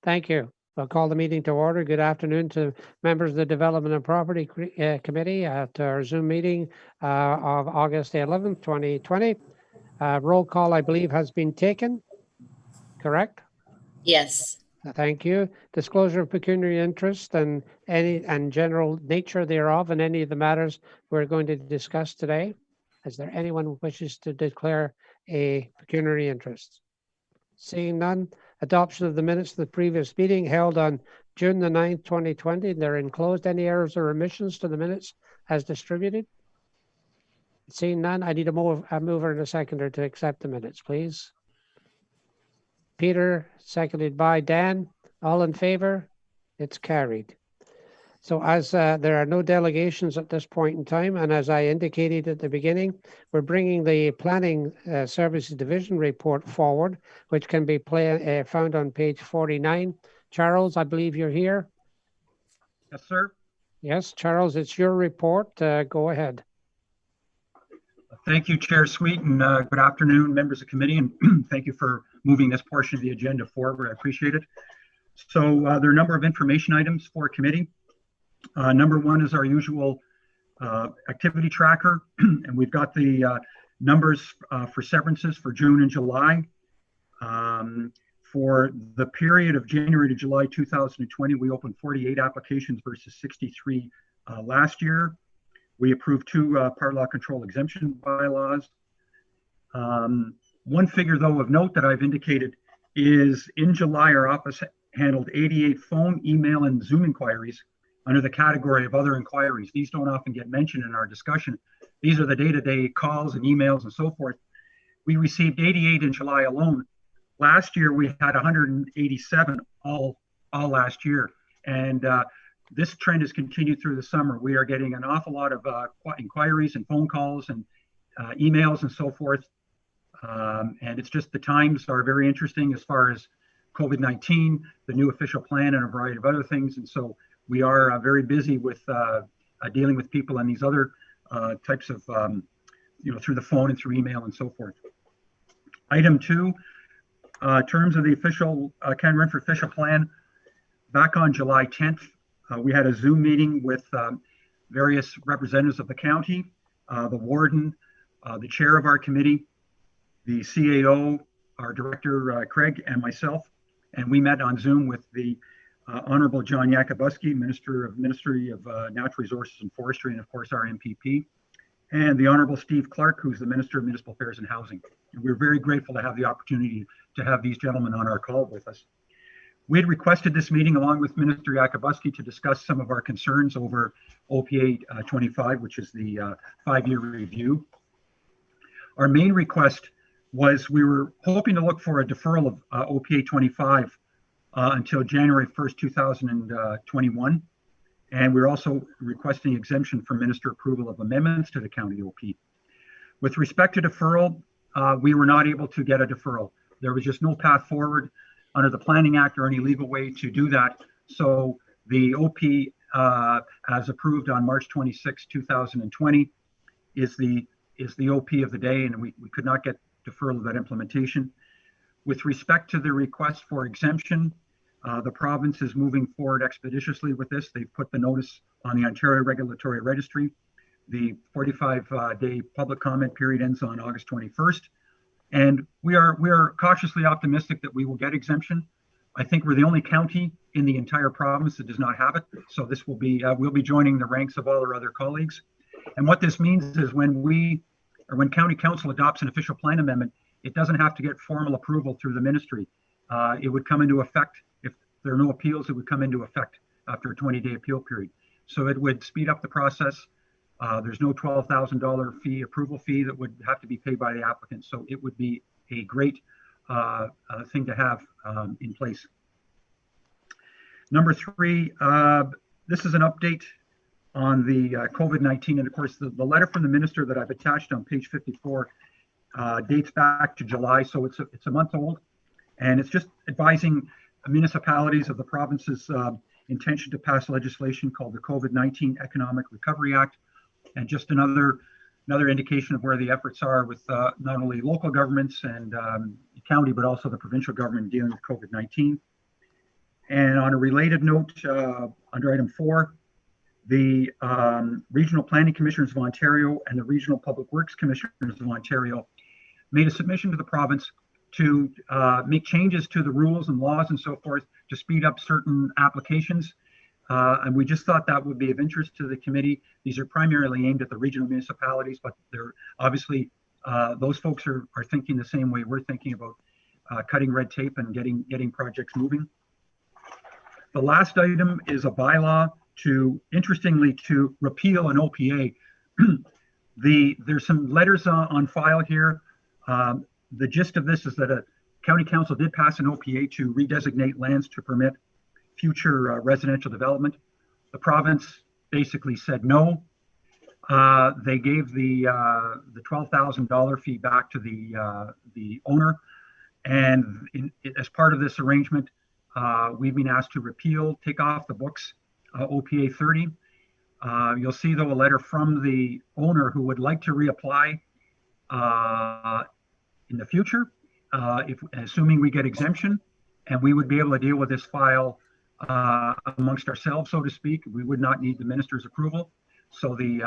Thank you. I'll call the meeting to order. Good afternoon to members of the Development and Property Committee at our Zoom meeting of August 11th, 2020. Roll call, I believe, has been taken, correct? Yes. Thank you. Disclosure of pecuniary interest and general nature thereof and any of the matters we're going to discuss today. Is there anyone who wishes to declare a pecuniary interest? Seeing none, adoption of the minutes of the previous meeting held on June the 9th, 2020. They're enclosed. Any errors or omissions to the minutes as distributed? Seeing none, I need a mover and a seconder to accept the minutes, please. Peter, seconded by Dan. All in favor? It's carried. So as there are no delegations at this point in time, and as I indicated at the beginning, we're bringing the Planning Services Division report forward, which can be found on page 49. Charles, I believe you're here. Yes, sir. Yes, Charles, it's your report. Go ahead. Thank you, Chair Sweet, and good afternoon, members of the committee, and thank you for moving this portion of the agenda forward. I appreciate it. So there are a number of information items for committee. Number one is our usual activity tracker, and we've got the numbers for severances for June and July. For the period of January to July 2020, we opened 48 applications versus 63 last year. We approved 2 part law control exemption bylaws. One figure, though, of note that I've indicated is in July, our office handled 88 phone, email, and Zoom inquiries under the category of other inquiries. These don't often get mentioned in our discussion. These are the day-to-day calls and emails and so forth. We received 88 in July alone. Last year, we had 187 all last year. And this trend has continued through the summer. We are getting an awful lot of inquiries and phone calls and emails and so forth. And it's just the times are very interesting as far as COVID-19, the new official plan, and a variety of other things. And so we are very busy with dealing with people and these other types of, through the phone and through email and so forth. Item 2, terms of the official County Renfrew official plan. Back on July 10th, we had a Zoom meeting with various representatives of the county, the warden, the chair of our committee, the CAO, our director, Craig, and myself. And we met on Zoom with the Honorable John Yakubuski, Ministry of Natural Resources and Forestry, and of course our MPP, and the Honorable Steve Clark, who's the Minister of Municipal Affairs and Housing. And we're very grateful to have the opportunity to have these gentlemen on our call with us. We had requested this meeting along with Minister Yakubuski to discuss some of our concerns over OPA 25, which is the 5-year review. Our main request was we were hoping to look for a deferral of OPA 25 until January 1st, 2021. And we're also requesting exemption for minister approval of amendments to the county OP. With respect to deferral, we were not able to get a deferral. There was just no path forward under the Planning Act or any legal way to do that. So the OP, as approved on March 26, 2020, is the OP of the day, and we could not get deferral of that implementation. With respect to the request for exemption, the province is moving forward expeditiously with this. They've put the notice on the Ontario Regulatory Registry. The 45-day public comment period ends on August 21st. And we are cautiously optimistic that we will get exemption. I think we're the only county in the entire province that does not have it. So this will be, we'll be joining the ranks of all our other colleagues. And what this means is when county council adopts an official plan amendment, it doesn't have to get formal approval through the ministry. It would come into effect, if there are no appeals, it would come into effect after a 20-day appeal period. So it would speed up the process. There's no $12,000 approval fee that would have to be paid by the applicant. So it would be a great thing to have in place. Number 3, this is an update on the COVID-19. And of course, the letter from the minister that I've attached on page 54 dates back to July. So it's a month old. And it's just advising municipalities of the province's intention to pass legislation called the COVID-19 Economic Recovery Act. And just another indication of where the efforts are with not only local governments and county, but also the provincial government dealing with COVID-19. And on a related note, under item 4, the Regional Planning Commissioners of Ontario and the Regional Public Works Commissioners of Ontario made a submission to the province to make changes to the rules and laws and so forth to speed up certain applications. And we just thought that would be of interest to the committee. These are primarily aimed at the regional municipalities, but they're obviously, those folks are thinking the same way we're thinking about cutting red tape and getting projects moving. The last item is a bylaw interestingly, to repeal an OPA. There's some letters on file here. The gist of this is that a county council did pass an OPA to redesignate lands to permit future residential development. The province basically said no. They gave the $12,000 fee back to the owner, and as part of this arrangement, we've been asked to take off the books OPA 30. You'll see, though, a letter from the owner who would like to reapply in the future, assuming we get exemption, and we would be able to deal with this file amongst ourselves, so to speak. We would not need the minister's approval. So the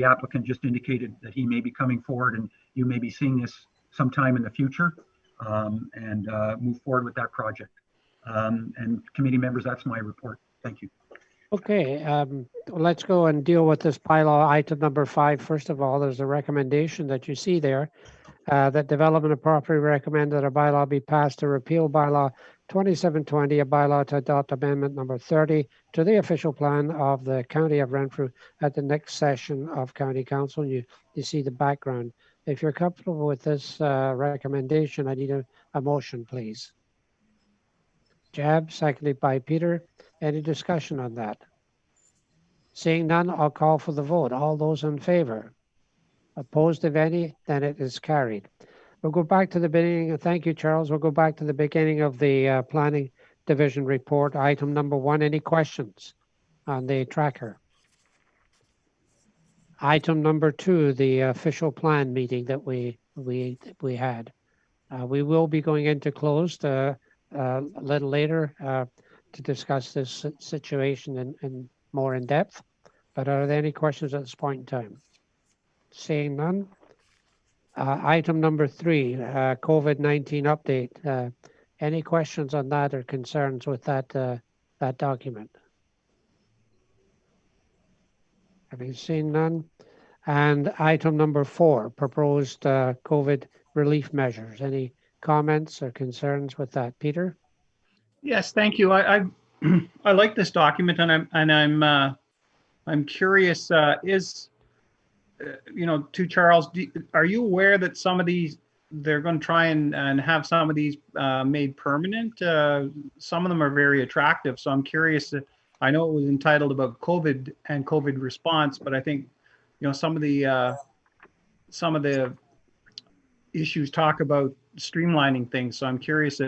applicant just indicated that he may be coming forward, and you may be seeing this sometime in the future, and move forward with that project. And committee members, that's my report. Thank you. Okay, let's go and deal with this bylaw item number 5. First of all, there's a recommendation that you see there that Development of Property recommend that a bylaw be passed to repeal bylaw 2720, a bylaw to adopt amendment number 30 to the official plan of the County of Renfrew at the next session of County Council. You see the background. If you're comfortable with this recommendation, I need a motion, please. Jab, seconded by Peter. Any discussion on that? Seeing none, I'll call for the vote. All those in favor? Opposed, if any? Then it is carried. We'll go back to the beginning. Thank you, Charles. We'll go back to the beginning of the Planning Division report. Item number 1, any questions on the tracker? Item number 2, the official plan meeting that we had. We will be going into closed a little later to discuss this situation in more in depth. But are there any questions at this point in time? Seeing none. Item number 3, COVID-19 update. Any questions on that or concerns with that document? Having seen none. And item number 4, proposed COVID relief measures. Any comments or concerns with that, Peter? Yes, thank you. I like this document, and I'm curious. To Charles, are you aware that some of these they're going to try and have some of these made permanent? Some of them are very attractive, so I'm curious. I know it was entitled about COVID and COVID response, but I think some of the issues talk about streamlining things. So I'm curious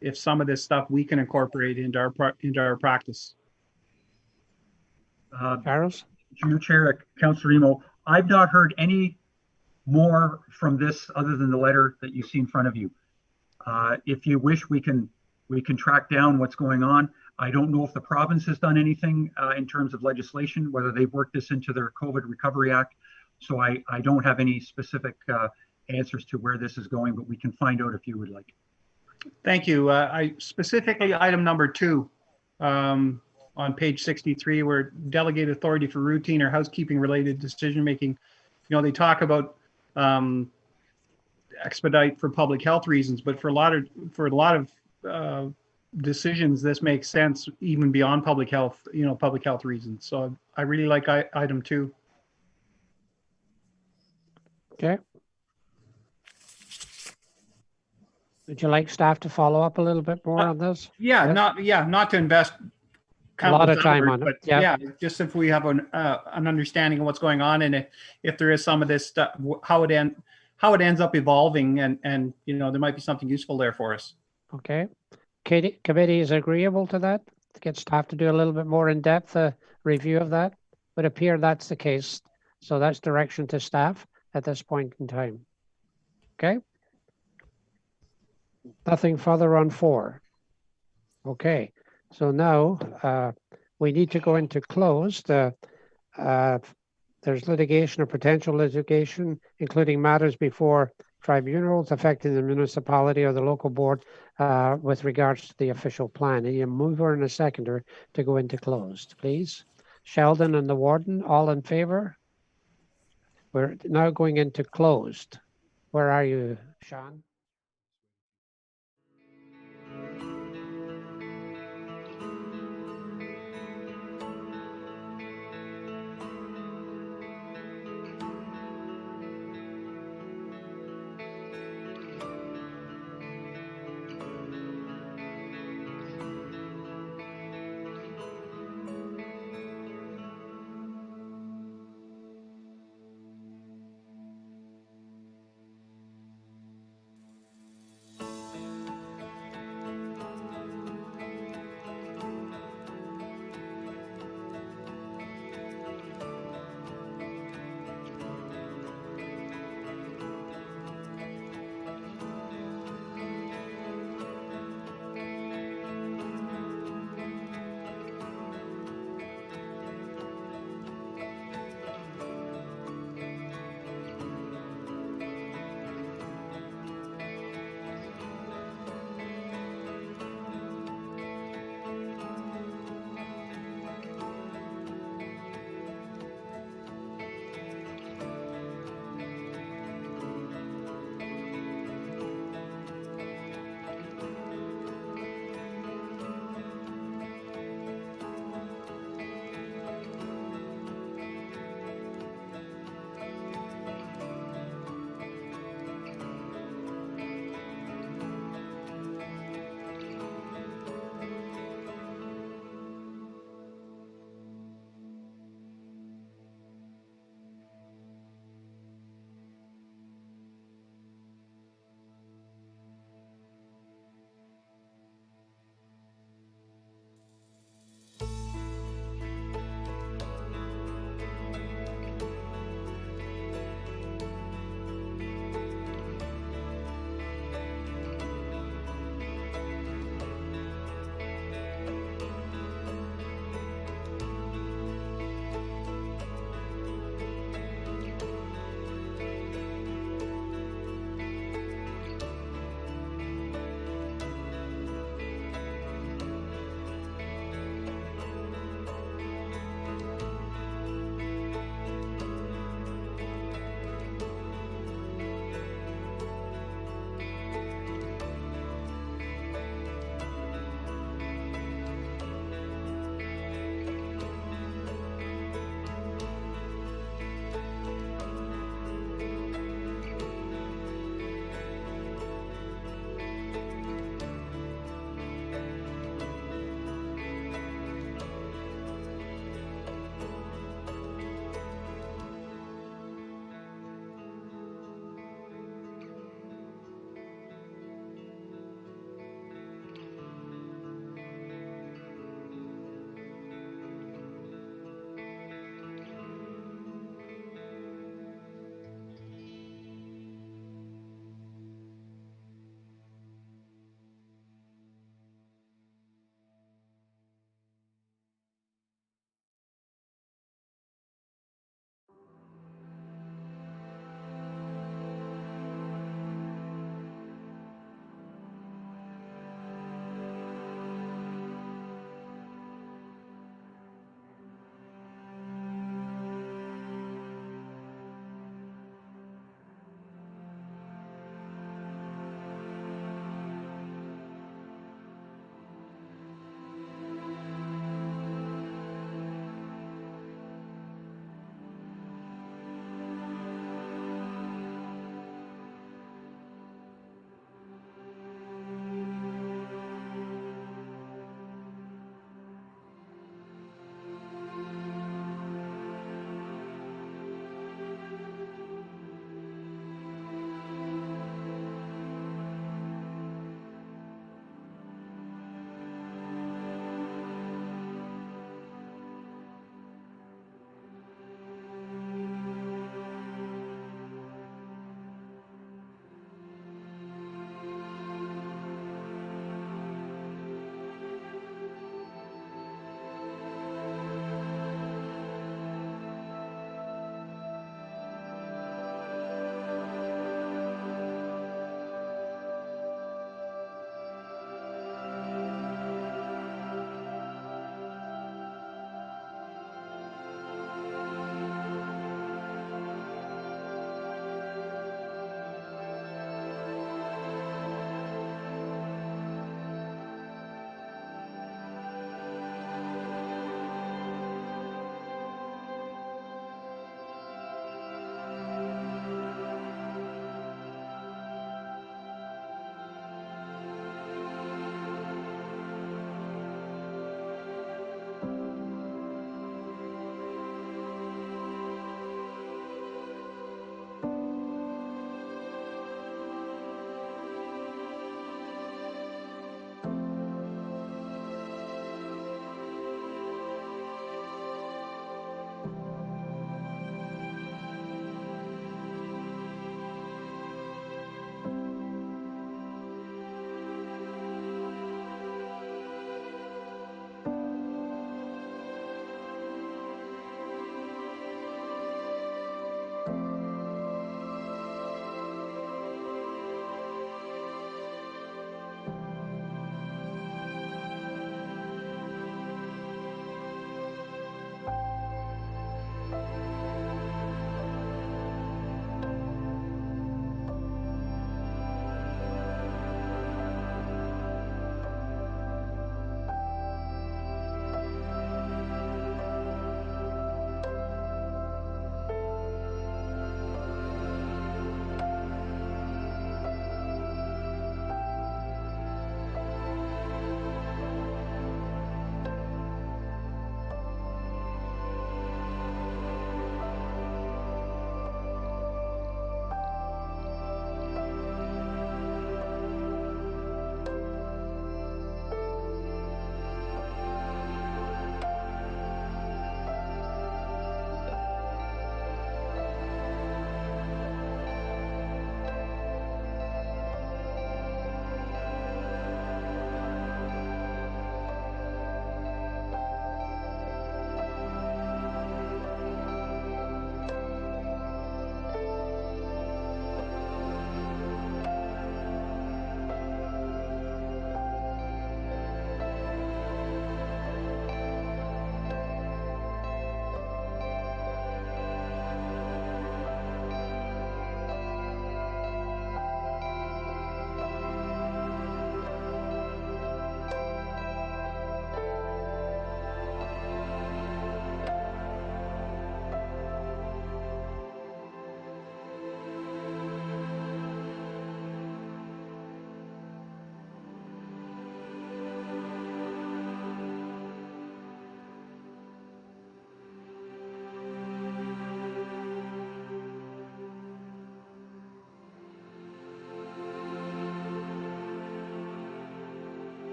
if some of this stuff we can incorporate into our practice. Charles? Junior Chair, Councillor Emo, I've not heard any more from this other than the letter that you see in front of you. If you wish, we can track down what's going on. I don't know if the province has done anything in terms of legislation, whether they've worked this into their COVID Recovery Act. So I don't have any specific answers to where this is going, but we can find out if you would like. Thank you. I specifically item number 2 on page 63, where delegated authority for routine or housekeeping related decision making. They talk about expedite for public health reasons, but for a lot of decisions, this makes sense even beyond public health reasons. So I really like item 2. Okay. Would you like staff to follow up a little bit more on this? Yeah, yes? not to invest a lot of time on it. But yeah, just if we have an understanding of what's going on, and if there is some of this stuff, how it ends up evolving, and there might be something useful there for us. Okay. Committee is agreeable to that? To get staff to do a little bit more in-depth review of that? Would appear that's the case. So that's direction to staff at this point in time. Okay. Nothing further on 4. Okay. So now we need to go into closed. There's litigation or potential litigation, including matters before tribunals affecting the municipality or the local board with regards to the official plan. I need a mover and a seconder to go into closed, please. Sheldon and the warden, all in favor? We're now going into closed. Where are you, Sean?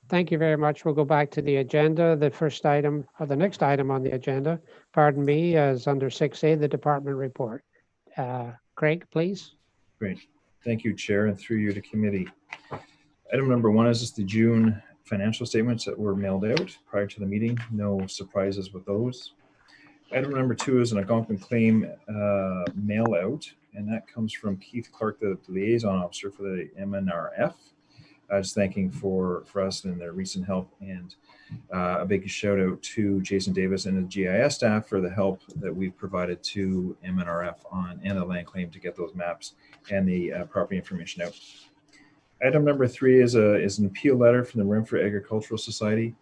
Thank you very much. We'll go back to the agenda. The first item, or the next item on the agenda, pardon me, is under 6A, the department report. Craig, please. Great. Thank you, Chair, and through you to committee. Item number 1 is just the June financial statements that were mailed out prior to the meeting. No surprises with those. Item number 2 is an Algonquin claim mail out, and that comes from Keith Clark, the liaison officer for the MNRF. Just thanking for us and their recent help, and a big shout out to Jason Davis and the GIS staff for the help that we've provided to MNRF and the land claim to get those maps and the property information out. Item number 3 is an appeal letter from the Renfrew Agricultural Society.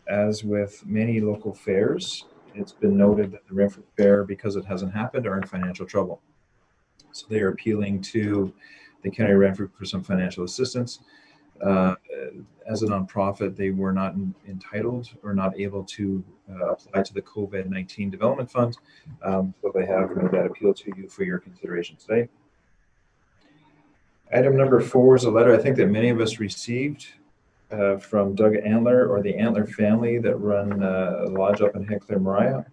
As with many local fairs, it's been noted that the Renfrew Fair, because it hasn't happened, are in financial trouble. So they are appealing to the County of Renfrew for some financial assistance. As a nonprofit, they were not entitled or not able to apply to the COVID-19 Development Fund. So they have made that appeal to you for your consideration today. Item number 4 is a letter I think that many of us received from Doug Antler, or the Antler family that run a lodge up in Heckler Mariah,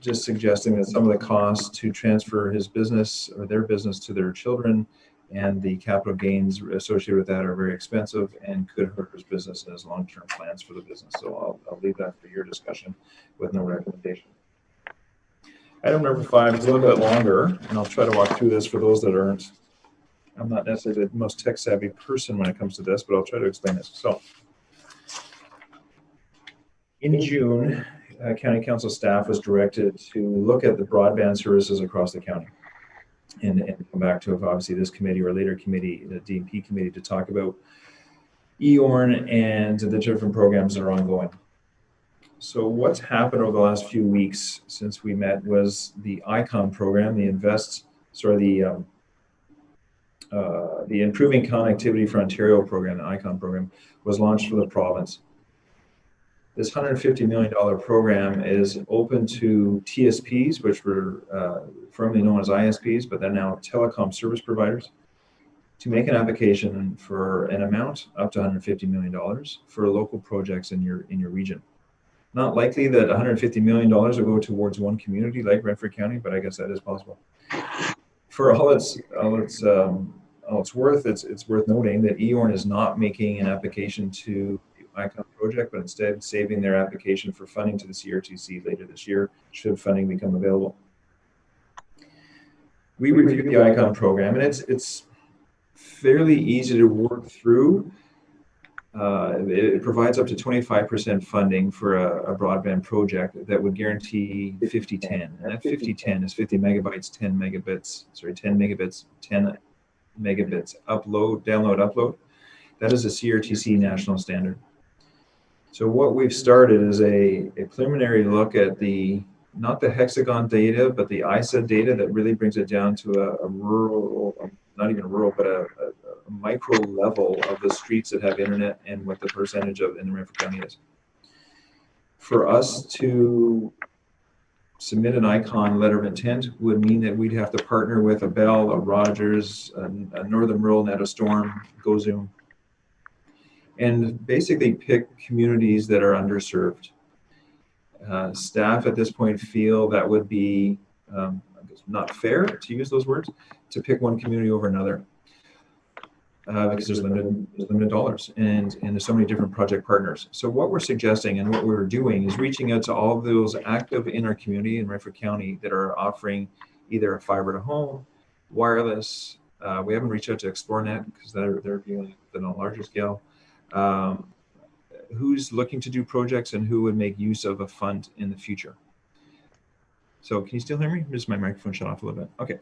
just suggesting that some of the costs to transfer his business or their business to their children and the capital gains associated with that are very expensive and could hurt his business and his long-term plans for the business. So I'll leave that for your discussion with no recommendation. Item number 5 is a little bit longer, and I'll try to walk through this for those that aren't. I'm not necessarily the most tech-savvy person when it comes to this, but I'll try to explain this. So in June, County Council staff was directed to look at the broadband services across the county. And come back to obviously this committee or later committee, the DMP committee, to talk about EORN and the different programs that are ongoing. So what's happened over the last few weeks since we met was the ICON program, the Improving Connectivity for Ontario program, the ICON program, was launched for the province. This $150 million program is open to TSPs, which were formerly known as ISPs, but they're now telecom service providers, to make an application for an amount up to $150 million for local projects in your region. Not likely that $150 million will go towards one community like Renfrew County, but I guess that is possible. For all it's worth, it's worth noting that EORN is not making an application to ICON project, but instead saving their application for funding to the CRTC later this year, should funding become available. We reviewed the ICON program, and it's fairly easy to work through. It provides up to 25% funding for a broadband project that would guarantee 50/10, and that 50/10 is 50 megabytes, 10 megabits, 10 megabits, 10 megabits download, upload. That is a CRTC national standard. So what we've started is a preliminary look at not the hexagon data, but the ISA data that really brings it down to a rural, not even rural, but a micro level of the streets that have internet and what the percentage of in the Renfrew County is. For us to submit an ICON letter of intent would mean that we'd have to partner with a Bell, a Rogers, a Northern Rural, Net, a Storm, GoZoom, and basically pick communities that are underserved. Staff at this point feel that would be not fair, to use those words, to pick one community over another, because there's limited dollars and there's so many different project partners. So what we're suggesting and what we're doing is reaching out to all of those active in our community in Renfrew County that are offering either a fiber to home, wireless. We haven't reached out to ExploreNet because they're dealing with it on a larger scale. Who's looking to do projects and who would make use of a fund in the future. So can you still hear me? Just my microphone shut off a little bit. Okay.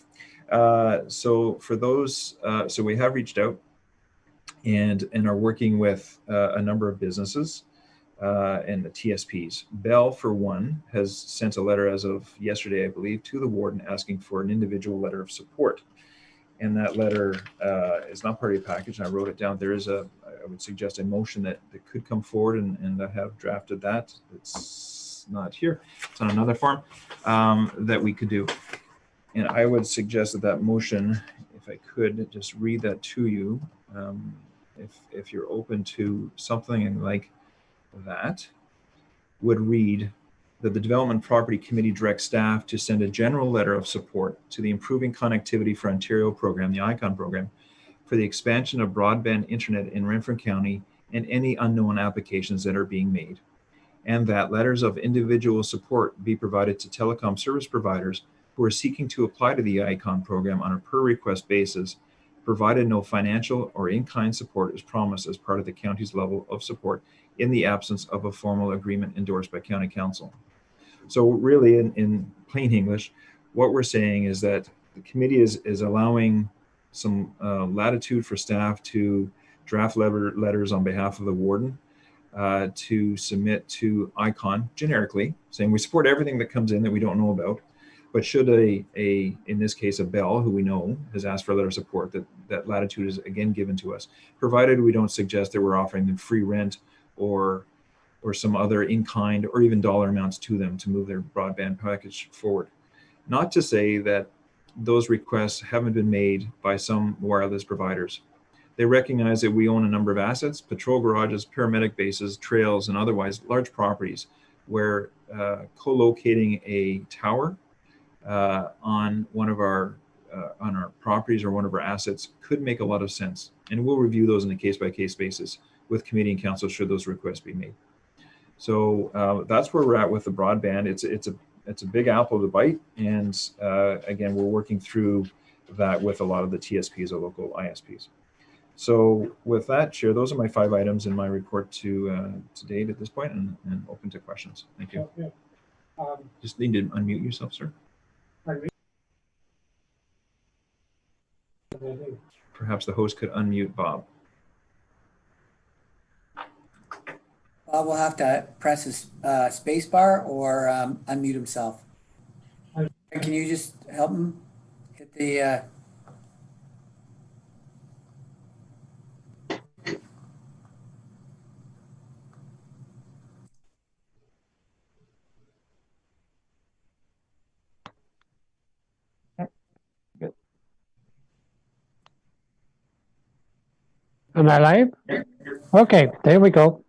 So for those, so we have reached out and are working with a number of businesses and the TSPs. Bell, for one, has sent a letter as of yesterday, I believe, to the warden asking for an individual letter of support. And that letter is not part of your package, and I wrote it down. There is I would suggest a motion that could come forward, and I have drafted that. It's not here. It's on another form that we could do. And I would suggest that motion, if I could just read that to you. if you're open to something like that, would read that the Development Property Committee directs staff to send a general letter of support to the Improving Connectivity for Ontario program, the ICON program, for the expansion of broadband internet in Renfrew County and any unknown applications that are being made. And that letters of individual support be provided to telecom service providers who are seeking to apply to the ICON program on a per request basis, provided no financial or in-kind support is promised as part of the county's level of support in the absence of a formal agreement endorsed by County Council. So really, in plain English, what we're saying is that the committee is allowing some latitude for staff to draft letters on behalf of the warden to submit to ICON generically, saying we support everything that comes in that we don't know about. But should in this case, a Bell, who we know has asked for a letter of support, that latitude is again given to us, provided we don't suggest that we're offering them free rent or some other in-kind or even dollar amounts to them to move their broadband package forward. Not to say that those requests haven't been made by some wireless providers. They recognize that we own a number of assets, patrol garages, paramedic bases, trails, and otherwise large properties where co-locating a tower on one of our properties or one of our assets could make a lot of sense. And we'll review those on a case-by-case basis with committee and council should those requests be made. So that's where we're at with the broadband. It's a big apple to bite, and again, we're working through that with a lot of the TSPs or local ISPs. So with that, Chair, those are my 5 items in my report to date at this point, and open to questions. Thank you. Okay. Just need to unmute yourself, sir. Perhaps the host could unmute Bob. Bob will have to press his space bar or unmute himself. Can you just help him hit the... Am I live? Okay, there we go.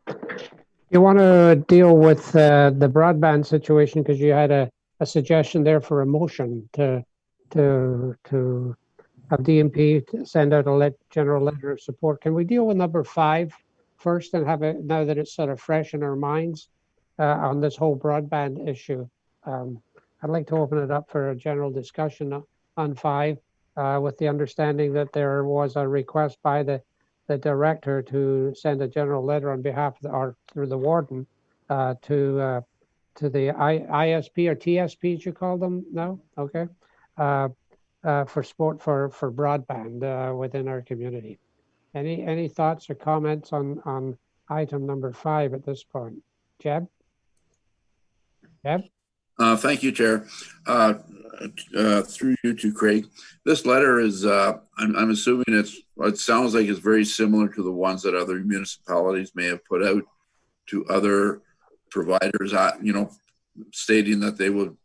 You want to deal with the broadband situation because you had a suggestion there for a motion to have DMP to send out a general letter of support. Can we deal with number 5 first and have it now that it's sort of fresh in our minds on this whole broadband issue? I'd like to open it up for a general discussion on 5 with the understanding that there was a request by the director to send a general letter on behalf of or through the warden to the ISP or TSPs, you call them now, okay, for support for broadband within our community. Any thoughts or comments on item number 5 at this point? Jeb? Thank you, Chair. Through you to Craig. This letter is, I'm assuming it sounds like it's very similar to the ones that other municipalities may have put out to other providers, stating that they would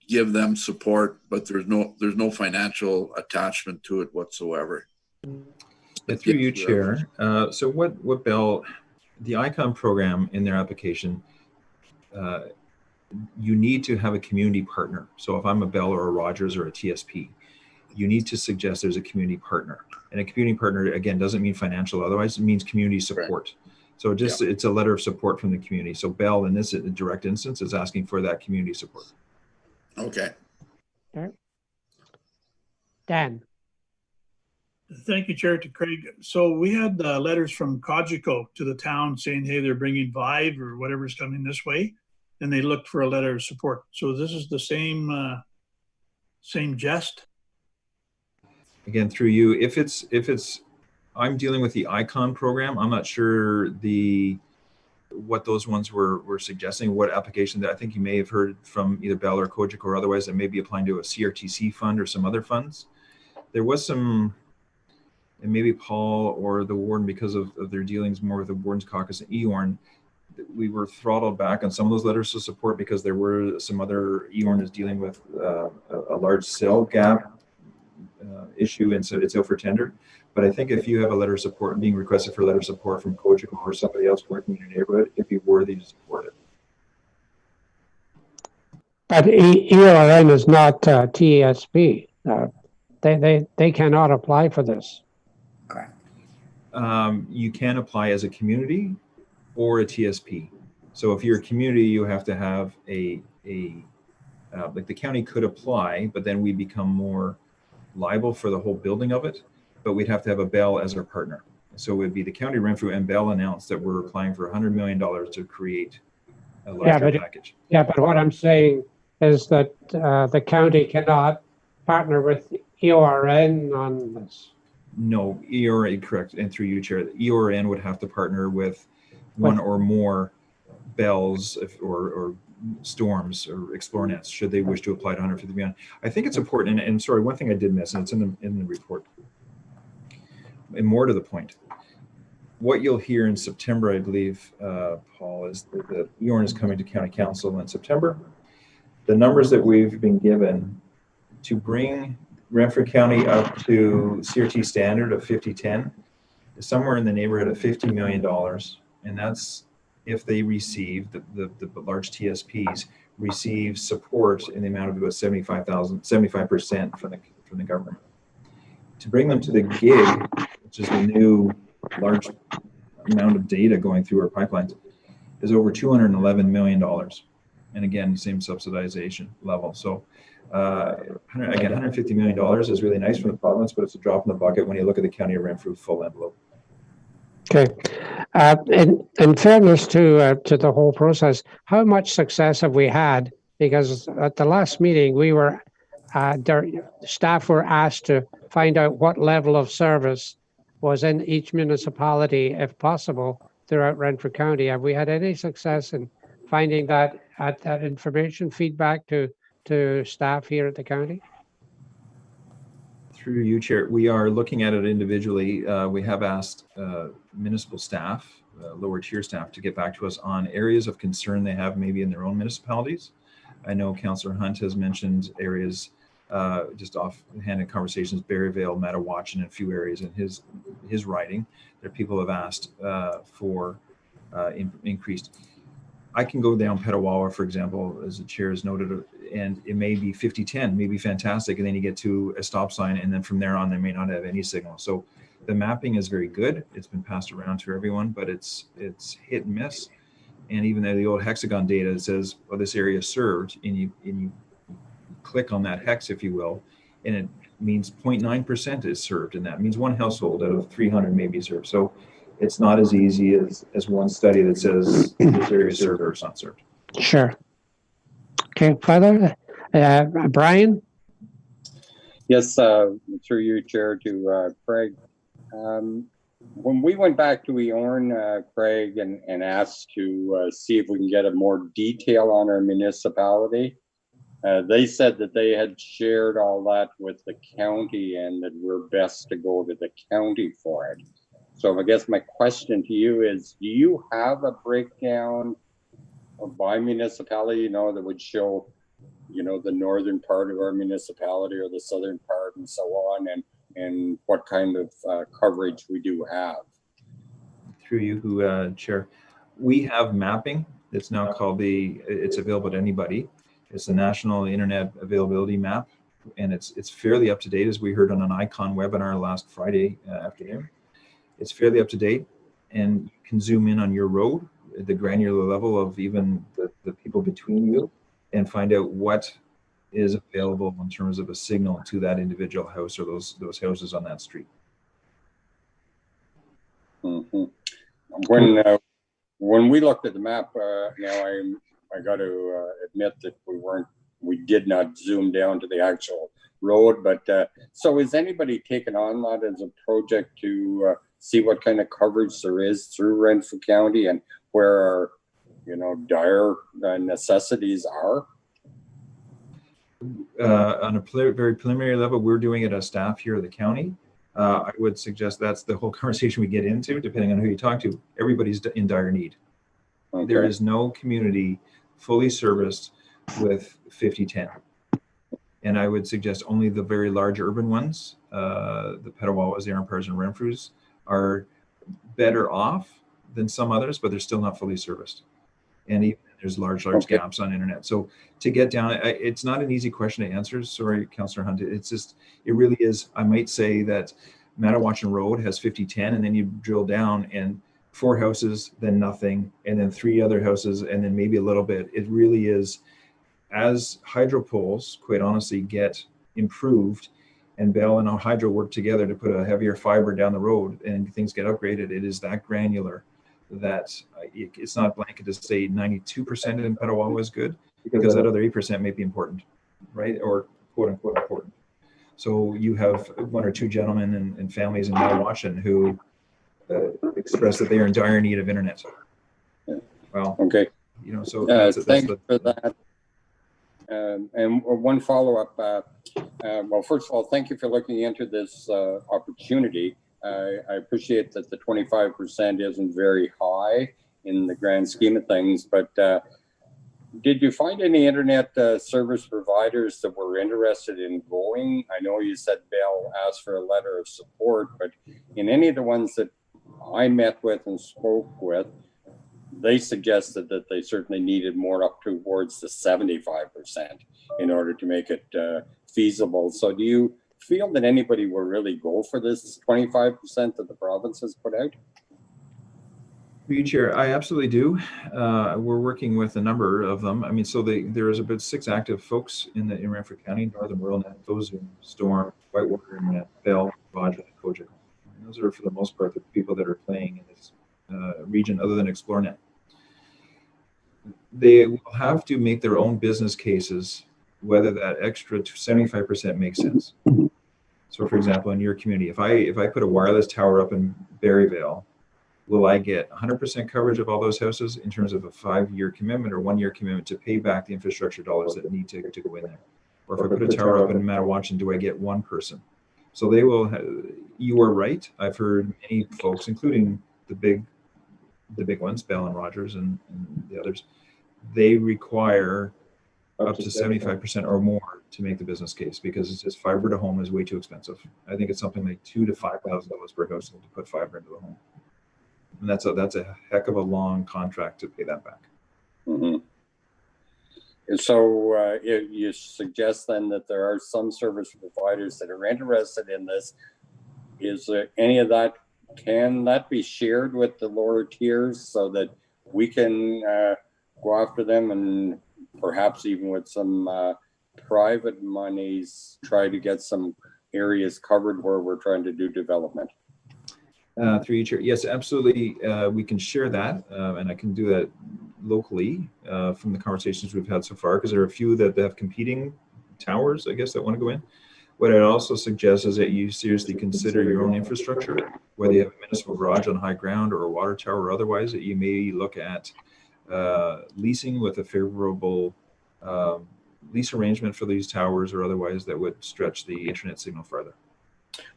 give them support, but there's no financial attachment to it whatsoever. Through you, Chair. So what Bell, the ICON program in their application, you need to have a community partner. So if I'm a Bell or a Rogers or a TSP, you need to suggest there's a community partner. And a community partner, again, doesn't mean financial, otherwise it means community support. Right. So it's a letter of support from the community. So Bell, in this direct instance, is asking for that community support. Okay. Dan. Thank you, Chair, to Craig. So we had letters from Cogeco to the town saying, hey, they're bringing Vive or whatever's coming this way. And they looked for a letter of support. So this is the same gist. Again, through you, if it's, I'm dealing with the ICON program. I'm not sure what those ones were suggesting, what application that I think you may have heard from either Bell or Cogeco or otherwise that may be applying to a CRTC fund or some other funds. There was some, and maybe Paul or the warden, because of their dealings more with the Warden's Caucus and EORN, we were throttled back on some of those letters of support because there were some other, EORN is dealing with a large cell gap issue, and so it's out for tender. But I think if you have a letter of support being requested for a letter of support from Cogeco or somebody else working in your neighborhood, it'd be worthy to support it. But ERN is not TSP. They cannot apply for this. Correct. You can apply as a community or a TSP. So if you're a community, you have to have like the county could apply, but then we become more liable for the whole building of it. But we'd have to have a Bell as our partner. So it would be the county of Renfrew and Bell announced that we're applying for $100 million to create a large package. Yeah, but what I'm saying is that the county cannot partner with EORN on this. No, EORN, correct. And through you, Chair, EORN would have to partner with one or more Bells or Storms or ExploreNets should they wish to apply to 150 million. I think it's important, and sorry, one thing I did miss, and it's in the report, and more to the point, what you'll hear in September, I believe, Paul, is that EORN is coming to County Council in September. The numbers that we've been given to bring Renfrew County up to CRT standard of 5010 is somewhere in the neighborhood of $50 million, and that's if they receive the large TSPs receive support in the amount of about 75% from the government. To bring them to the gig, which is the new large amount of data going through our pipelines, is over $211 million. And again, same subsidization level. So again, $150 million is really nice from the province, but it's a drop in the bucket when you look at the County of Renfrew full envelope. Okay. In fairness to the whole process, how much success have we had? Because at the last meeting, we were staff were asked to find out what level of service was in each municipality, if possible, throughout Renfrew County. Have we had any success in finding that information feedback to staff here at the county? Through you, Chair, we are looking at it individually. We have asked municipal staff, lower tier staff, to get back to us on areas of concern they have maybe in their own municipalities. I know Councillor Hunt has mentioned areas, just offhand in conversations, Berryvale, Mattawatchin, and a few areas in his riding. There people have asked for increased. I can go down Petawawa, for example, as the chair has noted, and it may be 5010, may be fantastic, and then you get to a stop sign, and then from there on, they may not have any signal. So the mapping is very good. It's been passed around to everyone, but it's hit and miss. And even though the old hexagon data says, well, this area is served, and you click on that hex, if you will, and it means 0.9% is served, and that means one household out of 300 may be served. So it's not as easy as one study that says this area is served or it's not served. Sure. Okay, further, Brian? Yes, through you, Chair, to Craig. When we went back to EORN, Craig, and asked to see if we can get a more detail on our municipality, they said that they had shared all that with the county and that we're best to go to the county for it. So I guess my question to you is, do you have a breakdown by municipality, that would show, the northern part of our municipality or the southern part and so on, and what kind of coverage we do have? Through you, Chair, we have mapping. It's now called it's available to anybody. It's the National Internet Availability Map, and it's fairly up to date, as we heard on an ICON webinar last Friday afternoon. It's fairly up to date, and you can zoom in on your road at the granular level of even the people between you and find out what is available in terms of a signal to that individual house or those houses on that street. Mm-hmm. When we looked at the map, now I got to admit that we did not zoom down to the actual road, but so is anybody taking on that as a project to see what kind of coverage there is through Renfrew County and where our, dire necessities are? On a very preliminary level, we're doing it as staff here at the county. I would suggest that's the whole conversation we get into, depending on who you talk to. Everybody's in dire need. Okay. There is no community fully serviced with 5010. And I would suggest only the very large urban ones, the Petawawas, the Armpars, and Renfrews, are better off than some others, but they're still not fully serviced. And even there's large Okay. gaps on internet. So to get down, it's not an easy question to answer. Sorry, Councillor Hunt. It's just, it really is. I might say that Mattawatchin Road has 5010, and then you drill down and 4 houses, then nothing, and then 3 other houses, and then maybe a little bit. It really is, as hydro poles, quite honestly, get improved, and Bell and Hydro work together to put a heavier fiber down the road, and things get upgraded. It is that granular that it's not blanket to say 92% in Petawawa is good, because that other 8% may be important, right? Or quote unquote important. So you have 1 or 2 gentlemen and families in Mattawatchin who express that they are in dire need of internet. Well, Okay. you know, so thanks for that. And one follow-up. Well, first of all, thank you for looking into this opportunity. I appreciate that the 25% isn't very high in the grand scheme of things, but did you find any internet service providers that were interested in going? I know you said Bell asked for a letter of support, but in any of the ones that I met with and spoke with, they suggested that they certainly needed more, up towards the 75%, in order to make it feasible. So do you feel that anybody will really go for this 25% that the province has put out? You, Chair, I absolutely do. We're working with a number of them. I mean, so there is about 6 active folks in Renfrew County, Northern Rural Net, those in Storm, Whitewater Internet, Bell, Roger, and Kojak. And those are, for the most part, the people that are playing in this region, other than ExploreNet. They will have to make their own business cases, whether that extra 75% makes sense. So, for example, in your community, if I put a wireless tower up in Berryvale, will I get 100% coverage of all those houses in terms of a 5-year commitment or 1-year commitment to pay back the infrastructure dollars that need to go in there? Or if I put a tower up in Mattawatchin, do I get 1 person? So they will. You are right. I've heard many folks, including the big ones, Bell and Rogers and the others, they require up to 75% or more to make the business case, because it's just fiber to home is way too expensive. I think it's something like $2,000 to $5,000 per household to put fiber into the home, and that's a heck of a long contract to pay that back. Mm-hmm. And so you suggest then that there are some service providers that are interested in this. Is there any of that? Can that be shared with the lower tiers so that we can go after them, and perhaps even with some private monies try to get some areas covered where we're trying to do development? Through each year, yes, absolutely. We can share that, and I can do that locally from the conversations we've had so far, because there are a few that have competing towers, I guess, that want to go in. What I'd also suggest is that you seriously consider your own infrastructure, whether you have a municipal garage on high ground or a water tower or otherwise, that you may look at leasing with a favorable lease arrangement for these towers, or otherwise that would stretch the internet signal further.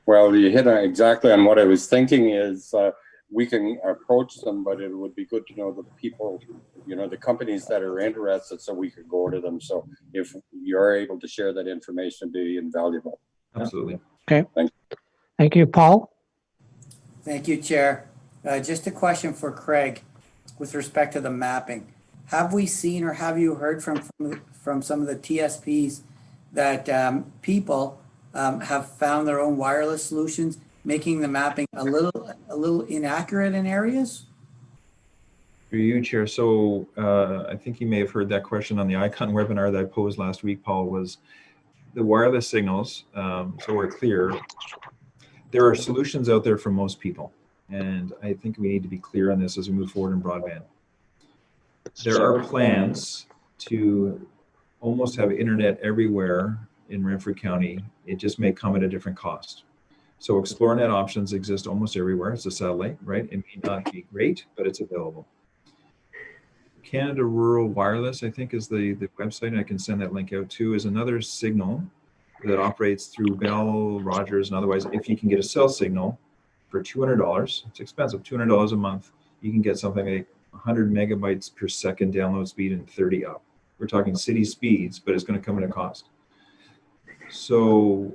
Well, you hit exactly on what I was thinking. Is we can approach them, but it would be good to know the people, the companies that are interested, so we could go to them. So if you're able to share that information, it'd be invaluable. Absolutely. Okay. Thanks. Thank you, Paul. Thank you, Chair. Just a question for Craig with respect to the mapping. Have we seen, or have you heard from some of the TSPs that people have found their own wireless solutions, making the mapping a little inaccurate in areas? For you, Chair. So I think you may have heard that question on the ICON webinar that I posed last week, Paul, was the wireless signals. So we're clear. There are solutions out there for most people. And I think we need to be clear on this as we move forward in broadband. There are plans to almost have internet everywhere in Renfrew County. It just may come at a different cost. So ExploreNet options exist almost everywhere. It's a satellite, right? It may not be great, but it's available. Canada Rural Wireless, I think, is the website, and I can send that link out too, is another signal that operates through Bell, Rogers, and otherwise. If you can get a cell signal for $200, it's expensive, $200 a month, you can get something like 100 megabytes per second download speed and 30 up. We're talking city speeds, but it's going to come at a cost. So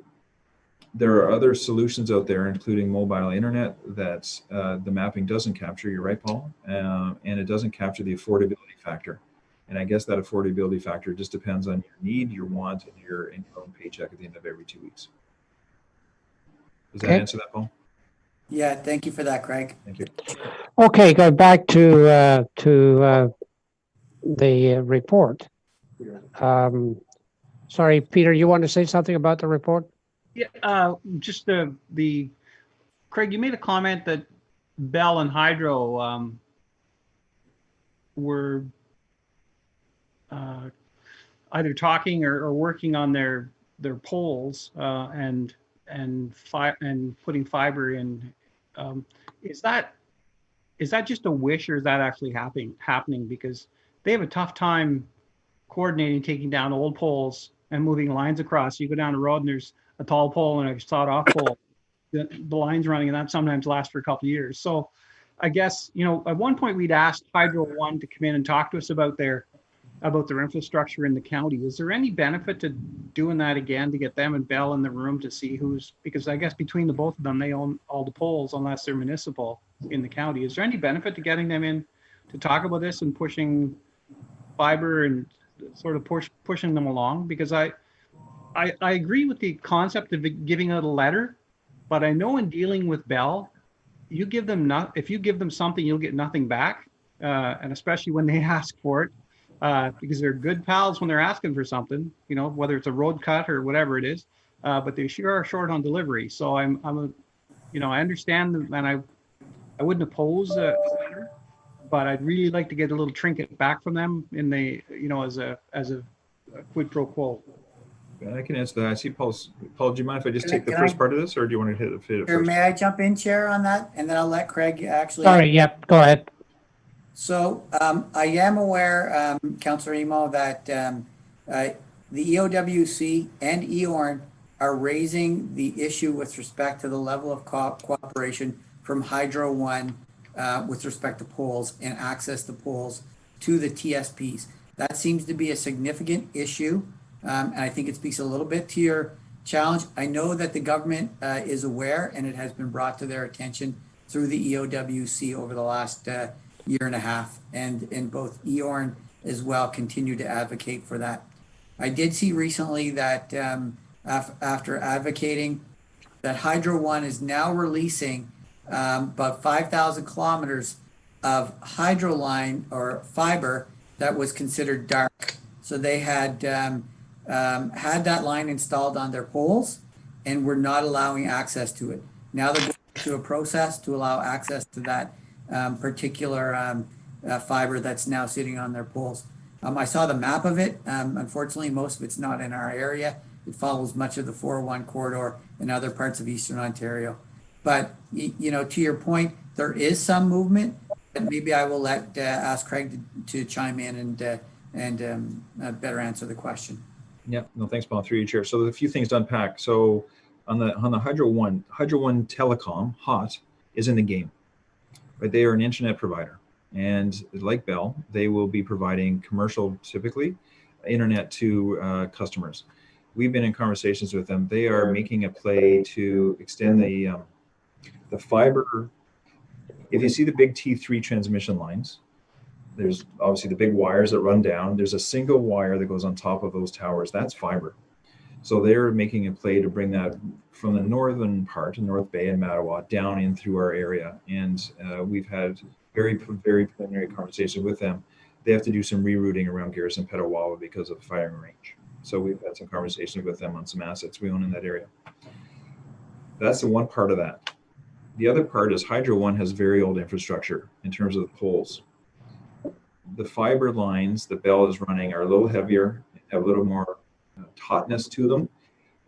there are other solutions out there, including mobile internet, that the mapping doesn't capture. You're right, Paul, and it doesn't capture the affordability factor. And I guess that affordability factor just depends on your need, your want, and your own paycheck at the end of every 2 weeks. Does that Okay. answer that, Paul? Yeah, thank you for that, Craig. Thank you. Okay, going back to the report. Sorry, Peter, you want to say something about the report? Yeah, just the Craig, you made a comment that Bell and Hydro were either talking or working on their poles and putting fiber in. Is that just a wish, or is that actually happening? Because they have a tough time coordinating taking down old poles and moving lines across. You go down the road and there's a tall pole and a sawed-off pole. The line's running, and that sometimes lasts for a couple of years. So I guess, at one point we'd asked Hydro One to come in and talk to us about their infrastructure in the county. Is there any benefit to doing that again, to get them and Bell in the room to see because I guess between the both of them, they own all the poles unless they're municipal in the county. Is there any benefit to getting them in to talk about this and pushing fiber and sort of pushing them along? Because I agree with the concept of giving out a letter, but I know in dealing with Bell, if you give them something, you'll get nothing back, and especially when they ask for it. Because they're good pals when they're asking for something, whether it's a road cut or whatever it is, but they sure are short on delivery. So I understand, and I wouldn't oppose a letter, but I'd really like to get a little trinket back from them in the, as a quid pro quo. I can answer that. I see Paul, do you mind if I just take the Can first I- part of this, or do you want to hit it Sure, first? may I jump in, Chair, on that? And then I'll let Craig actually. Sorry, yep, go ahead. So I am aware, Councillor Emo, that the EOWC and EORN are raising the issue with respect to the level of cooperation from Hydro One with respect to poles and access to poles to the TSPs. That seems to be a significant issue, and I think it speaks a little bit to your challenge. I know that the government is aware, and it has been brought to their attention through the EOWC over the last year and a half, and both EORN as well continue to advocate for that. I did see recently that after advocating, that Hydro One is now releasing about 5,000 kilometers of hydro line or fiber that was considered dark. So they had had that line installed on their poles and were not allowing access to it. Now they're going through a process to allow access to that particular fiber that's now sitting on their poles. I saw the map of it. Unfortunately, most of it's not in our area. It follows much of the 401 corridor and other parts of Eastern Ontario. But, to your point, there is some movement, and maybe I will ask Craig to chime in and better answer the question. Yeah, no, thanks, Paul, through you, Chair. So there's a few things to unpack. So on the Hydro One Telecom, HOT, is in the game. But they are an internet provider, and like Bell, they will be providing commercial, typically, internet to customers. We've been in conversations with them. They are making a play to extend the fiber. If you see the big T3 transmission lines, there's obviously the big wires that run down. There's a single wire that goes on top of those towers. That's fiber. So they're making a play to bring that from the northern part, North Bay and Mattawa, down in through our area. And we've had very, very preliminary conversations with them. They have to do some rerouting around Garrison Petawawa because of the firing range. So we've had some conversations with them on some assets we own in that area. That's the one part of that. The other part is Hydro One has very old infrastructure in terms of the poles. The fiber lines that Bell is running are a little heavier, have a little more tautness to them,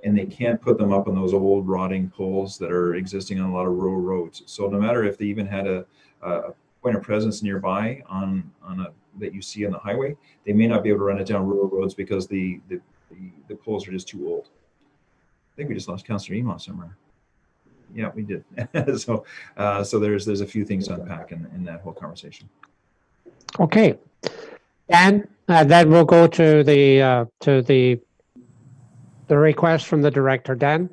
and they can't put them up on those old rotting poles that are existing on a lot of rural roads. So no matter if they even had a point of presence nearby that you see on the highway, they may not be able to run it down rural roads because the poles are just too old. I think we just lost Councillor Emo somewhere. Yeah, we did. So there's a few things to unpack in that whole conversation. Okay, and then we'll go to the the request from the director. Dan?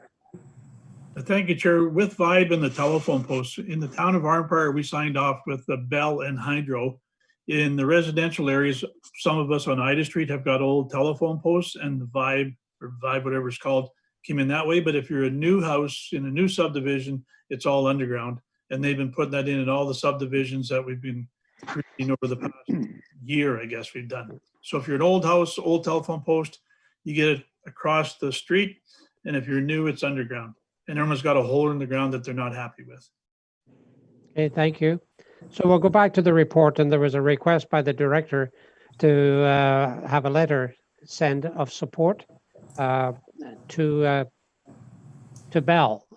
Thank you, Chair. With Vibe and the telephone posts, in the town of Arnprior, we signed off with the Bell and Hydro. In the residential areas, some of us on Ida Street have got old telephone posts, and the Vibe, or Vibe, whatever it's called, came in that way. But if you're a new house in a new subdivision, it's all underground. And they've been putting that in all the subdivisions that we've been reading over the past year, I guess we've done. So if you're an old house, old telephone post, you get it across the street. And if you're new, it's underground. And everyone's got a hole in the ground that they're not happy with. Okay, thank you. So we'll go back to the report, and there was a request by the director to have a letter sent of support to Bell,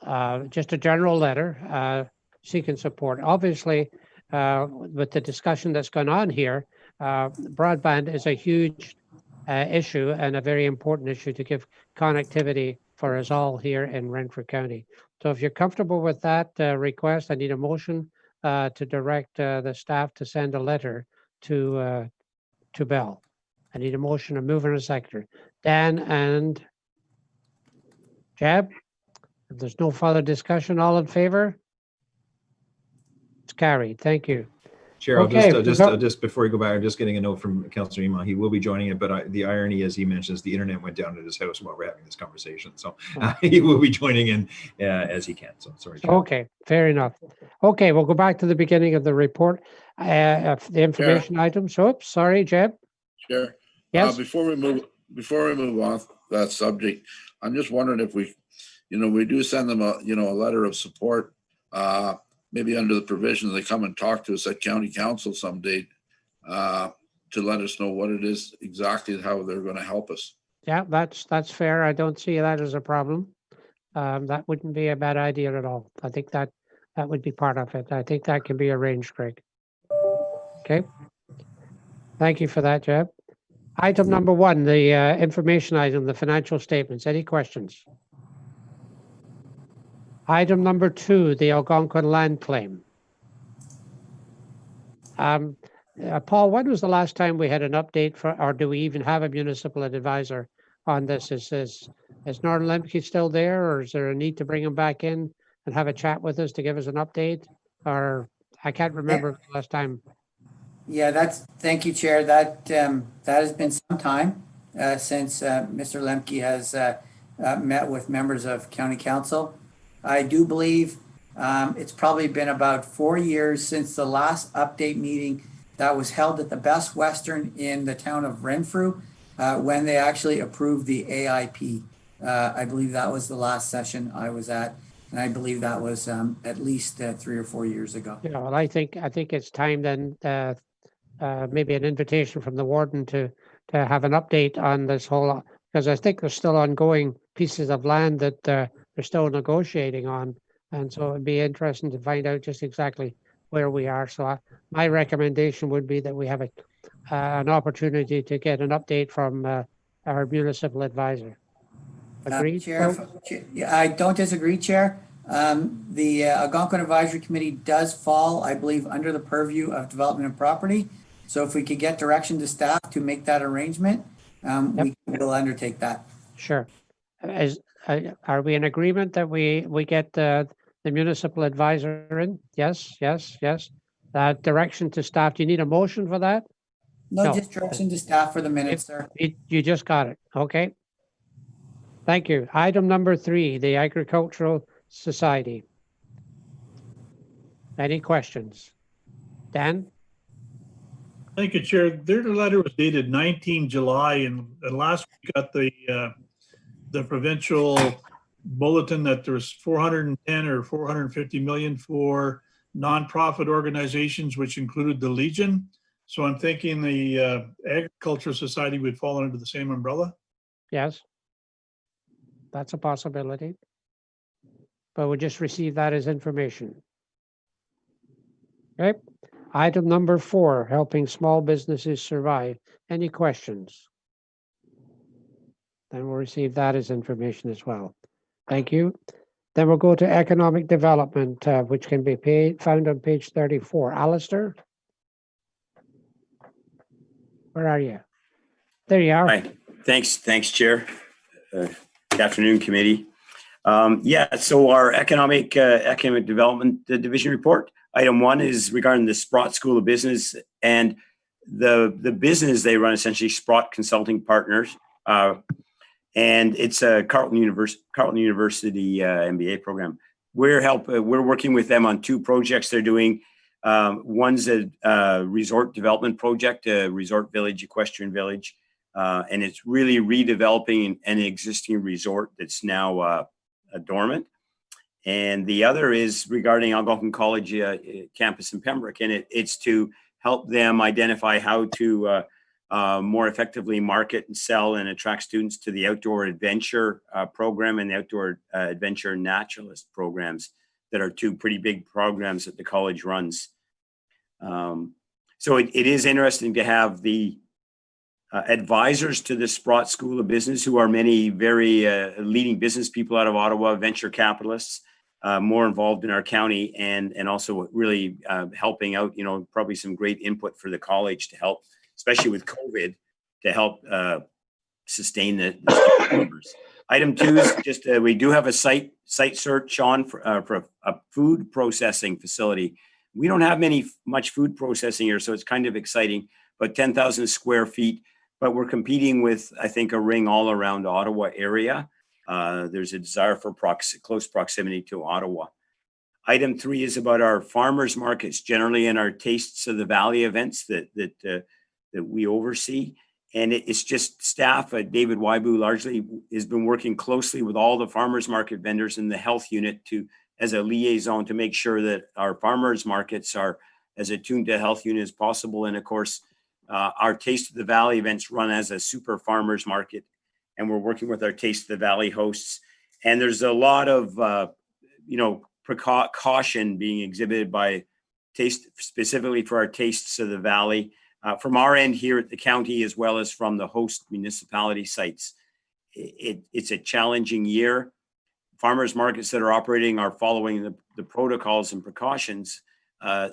just a general letter seeking support. Obviously, with the discussion that's gone on here, broadband is a huge issue and a very important issue to give connectivity for us all here in Renfrew County. So if you're comfortable with that request, I need a motion to direct the staff to send a letter to Bell. I need a motion, a mover and a seconder. Dan and Jeb, if there's no further discussion, all in favor? It's carried. Thank you. Chair, Okay, I'll just before you go back, I'm just getting a note from Councillor Ema. He will be joining it, but the irony, as he mentions, the internet went down at his house while we're having this conversation. So he will be joining in as he can. So sorry, Chair. Okay, fair enough. Okay, we'll go back to the beginning of the report, the information items. Oops, sorry, Jeb. Chair. Yes. Before we move off that subject, I'm just wondering if we do send them a letter of support, maybe under the provision they come and talk to us at county council someday to let us know what it is exactly, how they're going to help us. Yeah, that's fair. I don't see that as a problem. That wouldn't be a bad idea at all. I think that would be part of it. I think that can be arranged, Craig. Okay. Thank you for that, Jeb. Item number 1, the information item, the financial statements. Any questions? Item number 2, the Algonquin land claim. Paul, when was the last time we had an update or do we even have a municipal advisor on this? Is Norton Lemke still there, or is there a need to bring him back in and have a chat with us to give us an update? Or I can't remember the last time. Yeah, thank you, Chair. That has been some time since Mr. Lemke has met with members of County Council. I do believe it's probably been about 4 years since the last update meeting that was held at the Best Western in the town of Renfrew when they actually approved the AIP. I believe that was the last session I was at, and I believe that was at least 3 or 4 years ago. Yeah, well, I think it's time then, maybe an invitation from the warden to have an update on this whole, because I think there's still ongoing pieces of land that they're still negotiating on. And so it'd be interesting to find out just exactly where we are. So my recommendation would be that we have an opportunity to get an update from our municipal advisor. Agreed? Chair, I don't disagree, Chair. The Algonquin Advisory Committee does fall, I believe, under the purview of Development and Property. So if we could get direction to staff to make that arrangement, we will undertake that. Sure. Are we in agreement that we get the municipal advisor in? Yes. That direction to staff. Do you need a motion for that? No, just direction to staff for the minutes, sir. You just got it. Okay. Thank you. Item number 3, the Agricultural Society. Any questions? Dan? Thank you, Chair. Their letter was dated 19 July, and last week got the provincial bulletin that there was 410 or 450 million for nonprofit organizations, which included the Legion. So I'm thinking the Agricultural Society would fall under the same umbrella. Yes. That's a possibility. But we'll just receive that as information. Okay. Item number 4, helping small businesses survive. Any questions? Then we'll receive that as information as well. Thank you. Then we'll go to economic development, which can be found on page 34. Alistair? Where are you? There you are. Hi. Thanks, Chair. Good afternoon, committee. Yeah, so our economic development division report. Item 1 is regarding the Sprott School of Business and the business they run, essentially Sprott Consulting Partners, and it's a Carleton University MBA program. We're working with them on 2 projects they're doing. One's a resort development project, a resort village, equestrian village, and it's really redeveloping an existing resort that's now dormant. And the other is regarding Algonquin College campus in Pembroke, and it's to help them identify how to more effectively market and sell and attract students to the outdoor adventure program and the outdoor adventure naturalist programs that are 2 pretty big programs that the college runs. So it is interesting to have the advisors to the Sprott School of Business, who are many very leading business people out of Ottawa, venture capitalists, more involved in our county, and also really helping out, probably some great input for the college to help, especially with COVID, to help sustain the numbers. Item 2 is just, we do have a site search on for a food processing facility. We don't have much food processing here, so it's kind of exciting, but 10,000 square feet, but we're competing with, I think, a ring all around Ottawa area. There's a desire for close proximity to Ottawa. Item 3 is about our farmers markets, generally in our Tastes of the Valley events that we oversee. And it's just staff, David Wybu largely has been working closely with all the farmers market vendors in the health unit as a liaison to make sure that our farmers markets are as attuned to health unit as possible. And of course, our Taste of the Valley events run as a super farmers market, and we're working with our Taste of the Valley hosts. And there's a lot of, precaution being exhibited by specifically for our Tastes of the Valley, from our end here at the county, as well as from the host municipality sites. It's a challenging year. Farmers markets that are operating are following the protocols and precautions.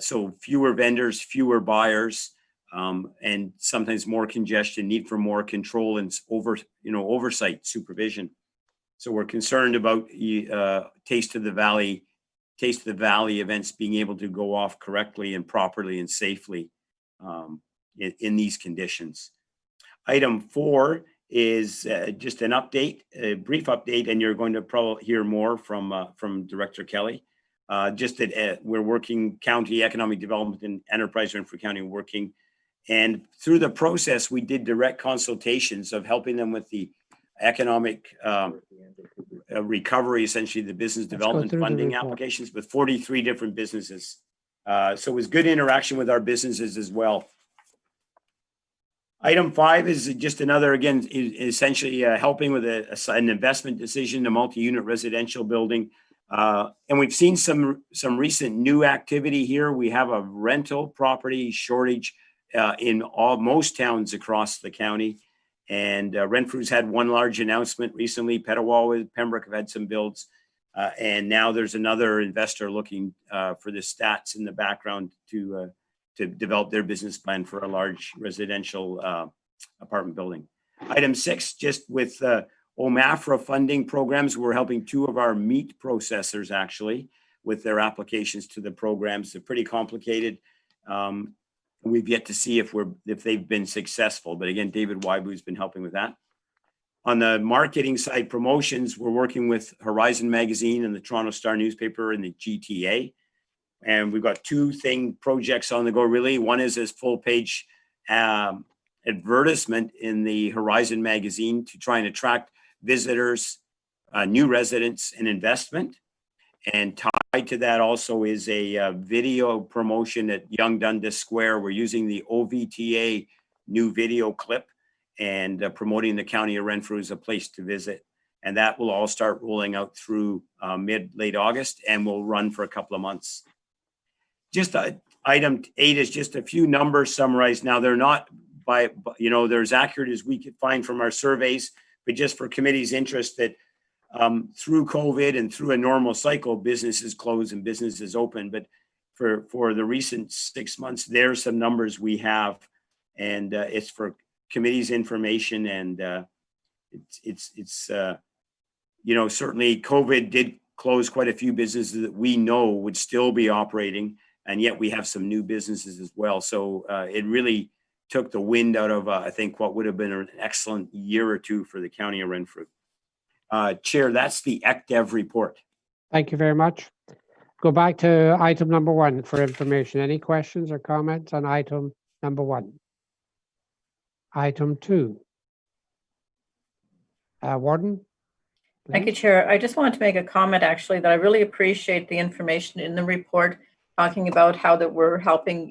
So fewer vendors, fewer buyers, and sometimes more congestion, need for more control and oversight, supervision. So we're concerned about Taste of the Valley events being able to go off correctly and properly and safely in these conditions. Item 4 is just an update, a brief update, and you're going to probably hear more from Director Kelly. Just that we're working county economic development and enterprise Renfrew County working. And through the process, we did direct consultations of helping them with the economic recovery, essentially the business development funding applications with 43 different businesses. So it was good interaction with our businesses as well. Item 5 is just another, again, essentially helping with an investment decision, a multi-unit residential building. And we've seen some recent new activity here. We have a rental property shortage in most towns across the county. And Renfrew's had one large announcement recently. Petawawa, Pembroke have had some builds. And now there's another investor looking for the stats in the background to develop their business plan for a large residential apartment building. Item 6, just with OMAFRA funding programs, we're helping 2 of our meat processors actually with their applications to the programs. They're pretty complicated. We've yet to see if they've been successful, but again, David Wybu has been helping with that. On the marketing side, promotions, we're working with Horizon Magazine and the Toronto Star newspaper and the GTA. And we've got 2 projects on the go, really. One is this full page advertisement in the Horizon Magazine to try and attract visitors, new residents, and investment. And tied to that also is a video promotion at Yonge Dundas Square. We're using the OVTA new video clip and promoting the county of Renfrew as a place to visit. And that will all start rolling out through late August and will run for a couple of months. Just item 8 is just a few numbers summarized. Now they're not they're as accurate as we could find from our surveys, but just for committee's interest that through COVID and through a normal cycle, businesses close and businesses open. But for the recent 6 months, there's some numbers we have, and it's for committee's information, and it's certainly COVID did close quite a few businesses that we know would still be operating, and yet we have some new businesses as well. So it really took the wind out of, I think, what would have been an excellent year or two for the county of Renfrew. Chair, that's the ECDEV report. Thank you very much. Go back to item number 1 for information. Any questions or comments on item number 1? Item 2. Warden? Thank you, Chair. I just wanted to make a comment, actually, that I really appreciate the information in the report talking about how that we're helping,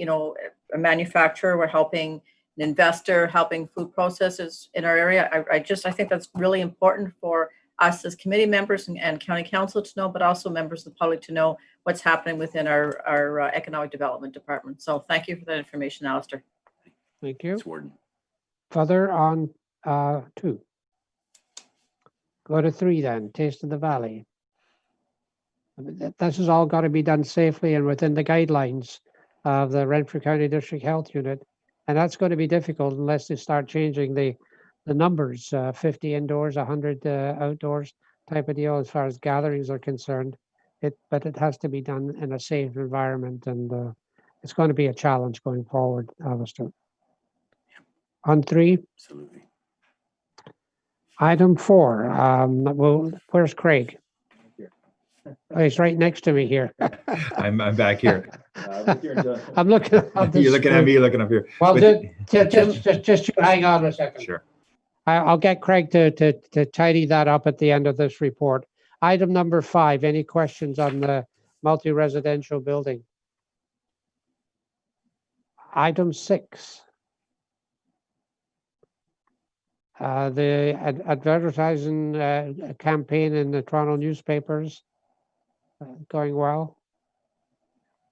a manufacturer, we're helping an investor, helping food processors in our area. I think that's really important for us as committee members and county council to know, but also members of the public to know what's happening within our economic development department. So thank you for that information, Alistair. Thank you. Warden. Further on 2. Go to 3 then, Taste of the Valley. This has all got to be done safely and within the guidelines of the Renfrew County District Health Unit. And that's going to be difficult unless they start changing the numbers, 50 indoors, 100 outdoors type of deal as far as gatherings are concerned. But it has to be done in a safe environment, and it's going to be a challenge going forward, Alistair. On 3. Absolutely. Item 4. Where's Craig? Oh, he's right next to me here. I'm back here. I'm looking. You're looking at me, looking up here. Well, With- just hang on a second. Sure. I'll get Craig to tidy that up at the end of this report. Item number 5. Any questions on the multi-residential building? Item 6. The advertising campaign in the Toronto newspapers going well.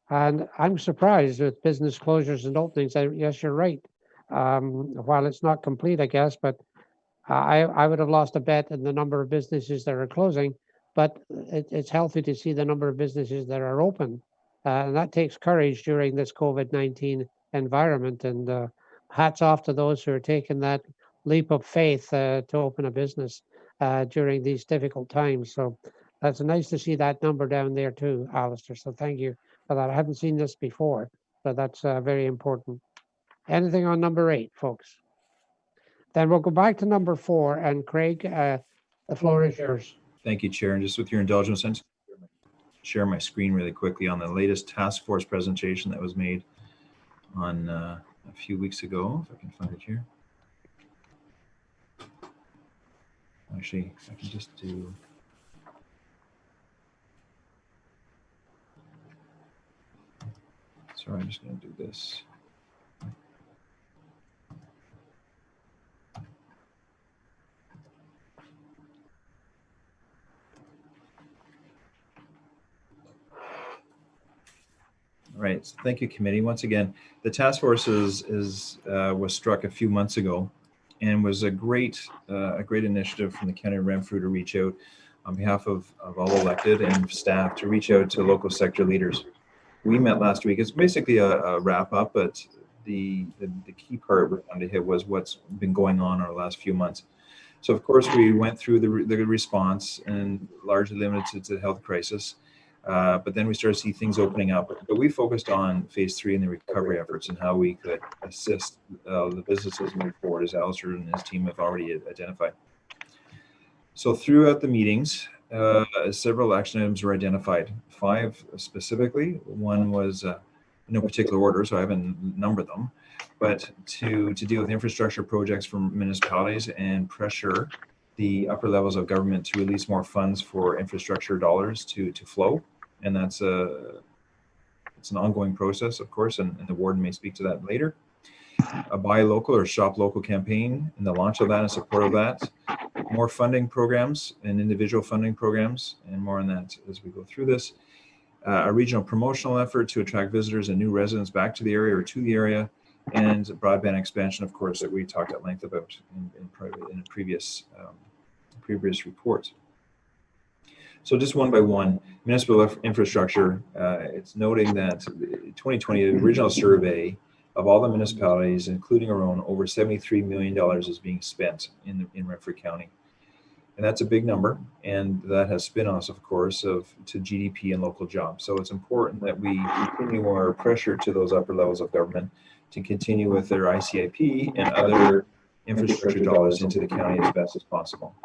And I'm surprised with business closures and openings. Yes, you're right. While it's not complete, I guess, but I would have lost a bet in the number of businesses that are closing, but it's healthy to see the number of businesses that are open. And that takes courage during this COVID-19 environment. And hats off to those who are taking that leap of faith to open a business during these difficult times. So that's nice to see that number down there too, Alistair. So thank you for that. I haven't seen this before, but that's very important. Anything on number 8, folks? Then we'll go back to number 4, and Craig, the floor is yours. Thank you, Chair. And just with your indulgence, I'm share my screen really quickly on the latest task force presentation that was made on a few weeks ago, if I can find it here. Actually, I can just do. Sorry, I'm just going to do this. All right, so thank you, committee. Once again, the task force was struck a few months ago, and was a great initiative from the County of Renfrew to reach out on behalf of all elected and staff to reach out to local sector leaders. We met last week. It's basically a wrap up, but the key part we're going to hit was what's been going on in our last few months. So of course we went through the response and largely limited to the health crisis. But then we started to see things opening up. But we focused on phase 3 and the recovery efforts and how we could assist the businesses move forward, as Alistair and his team have already identified. So throughout the meetings, several action items were identified, 5 specifically. One was in no particular order, so I haven't numbered them, but to deal with infrastructure projects from municipalities and pressure the upper levels of government to release more funds for infrastructure dollars to flow. And it's an ongoing process, of course, and the warden may speak to that later. A buy local or shop local campaign and the launch of that and support of that. More funding programs and individual funding programs, and more on that as we go through this. A regional promotional effort to attract visitors and new residents back to the area or to the area, and broadband expansion, of course, that we talked at length about in a previous report. So just one by one, municipal infrastructure, it's noting that 2020, the original survey of all the municipalities, including our own, over $73 million is being spent in Renfrew County. And that's a big number, and that has spin-offs, of course, to GDP and local jobs. So it's important that we continue our pressure to those upper levels of government to continue with their ICIP and other infrastructure dollars into the county as best as possible.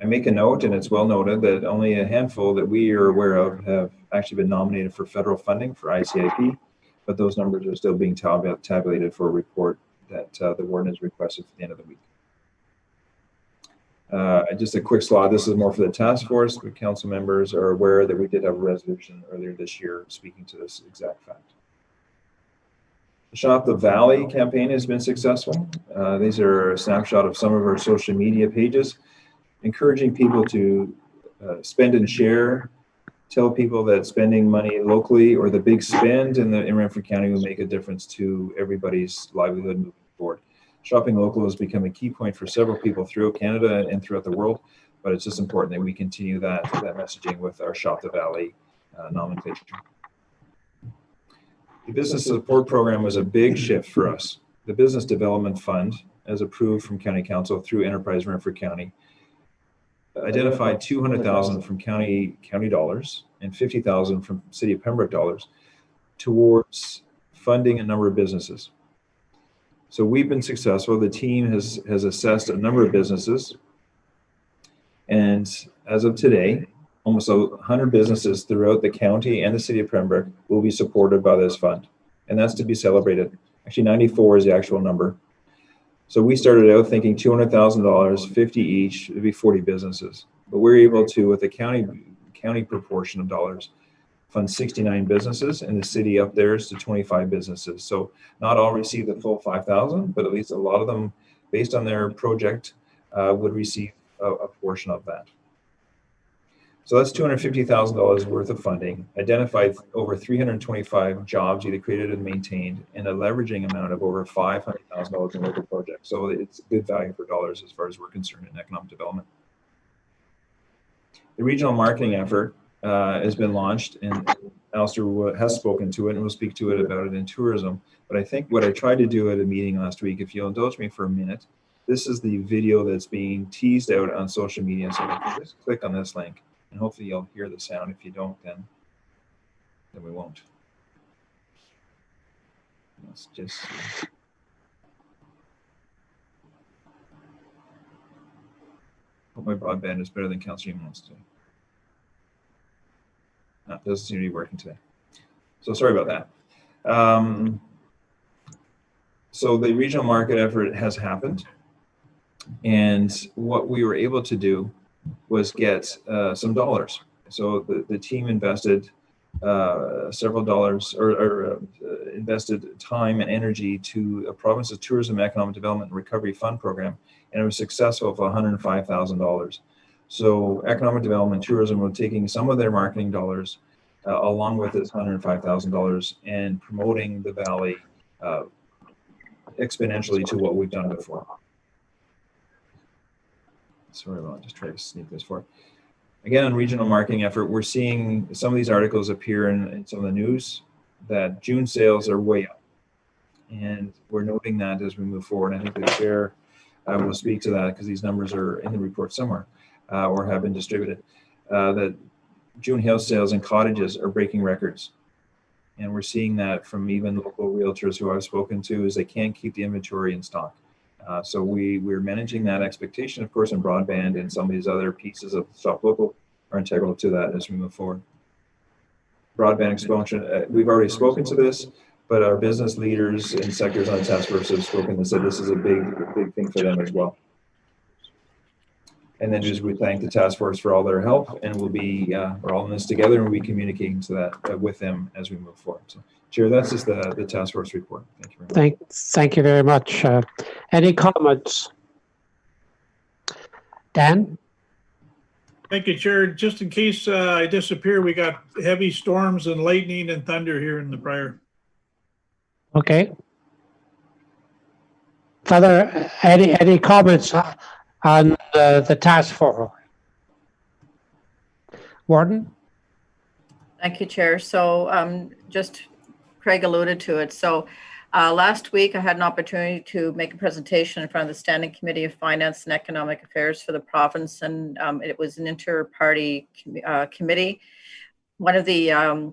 I make a note, and it's well noted, that only a handful that we are aware of have actually been nominated for federal funding for ICIP, but those numbers are still being tabulated for a report that the warden has requested for the end of the week. Just a quick slide. This is more for the task force, but council members are aware that we did have a resolution earlier this year speaking to this exact fact. The Shop the Valley campaign has been successful. These are a snapshot of some of our social media pages, encouraging people to spend and share, tell people that spending money locally or the big spend in Renfrew County will make a difference to everybody's livelihood moving forward. Shopping local has become a key point for several people throughout Canada and throughout the world, but it's just important that we continue that messaging with our Shop the Valley nomenclature. The business support program was a big shift for us. The Business Development Fund, as approved from County Council through Enterprise Renfrew County, identified $200,000 from county dollars and $50,000 from City of Pembroke dollars towards funding a number of businesses. So we've been successful. The team has assessed a number of businesses, and as of today, almost 100 businesses throughout the county and the City of Pembroke will be supported by this fund, and that's to be celebrated. Actually, 94 is the actual number. So we started out thinking $200,000, 50 each, it'd be 40 businesses. But we're able to, with the county proportion of dollars, fund 69 businesses, and the city up there is to 25 businesses. So not all receive the full 5,000, but at least a lot of them, based on their project, would receive a portion of that. So that's $250,000 worth of funding, identified over 325 jobs either created and maintained, and a leveraging amount of over $500,000 in local projects. So it's good value for dollars as far as we're concerned in economic development. The regional marketing effort has been launched, and Alistair has spoken to it, and we'll speak to it about it in tourism. But I think what I tried to do at a meeting last week, if you'll indulge me for a minute, this is the video that's being teased out on social media. So if you just click on this link, and hopefully you'll hear the sound. If you don't, then we won't. Let's just see. Hope my broadband is better than Councillor wants to. No, it doesn't seem to be working today. So sorry about that. So the regional market effort has happened. And what we were able to do was get some dollars. So the team invested several dollars or invested time and energy to a province's Tourism Economic Development and Recovery Fund program, and it was successful for $105,000. So economic development, tourism were taking some of their marketing dollars along with this $105,000 and promoting the valley exponentially to what we've done before. Sorry, I'll just try to sneak this forward. Again, on regional marketing effort, we're seeing some of these articles appear in some of the news that June sales are way up. And we're noting that as we move forward. I think the chair will speak to that because these numbers are in the report somewhere or have been distributed. That June house sales and cottages are breaking records. And we're seeing that from even local realtors who I've spoken to is they can't keep the inventory in stock. So we're managing that expectation, of course, in broadband, and some of these other pieces of Shop Local are integral to that as we move forward. Broadband expansion, we've already spoken to this, but our business leaders and sectors on the task force have spoken and said this is a big thing for them as well. And then just we thank the task force for all their help, and we're all in this together, and we'll be communicating to that with them as we move forward. So, Chair, that's just the task force report. Thank you very much. Thank you very much. Any comments? Dan? Thank you, Chair. Just in case I disappear, we got heavy storms and lightning and thunder here in the Prior. Okay. Father, any comments on the task force? Warden? Thank you, Chair. So just Craig alluded to it. So Last week, I had an opportunity to make a presentation in front of the Standing Committee of Finance and Economic Affairs for the province, and it was an inter-party committee. One of the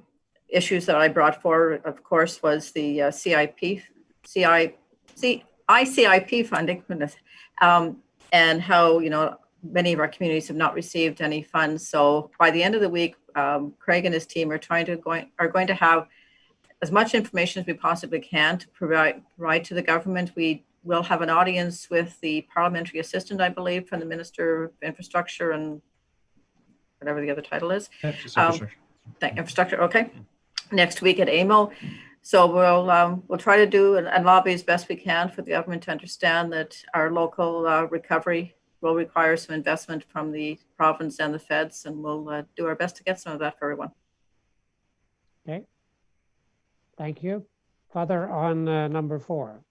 issues that I brought forward, of course, was the ICIP funding, and how, you know, many of our communities have not received any funds. So by the end of the week, Craig and his team are going to have as much information as we possibly can to provide to the government. We will have an audience with the parliamentary assistant, I believe, from the Minister of Infrastructure and whatever the other title is. Infrastructure, okay. Next week at AMO. So we'll try to do and lobby as best we can for the government to understand that our local recovery will require some investment from the province and the feds, and we'll do our best to get some of that for everyone. Okay. Thank you. Father, on number 4.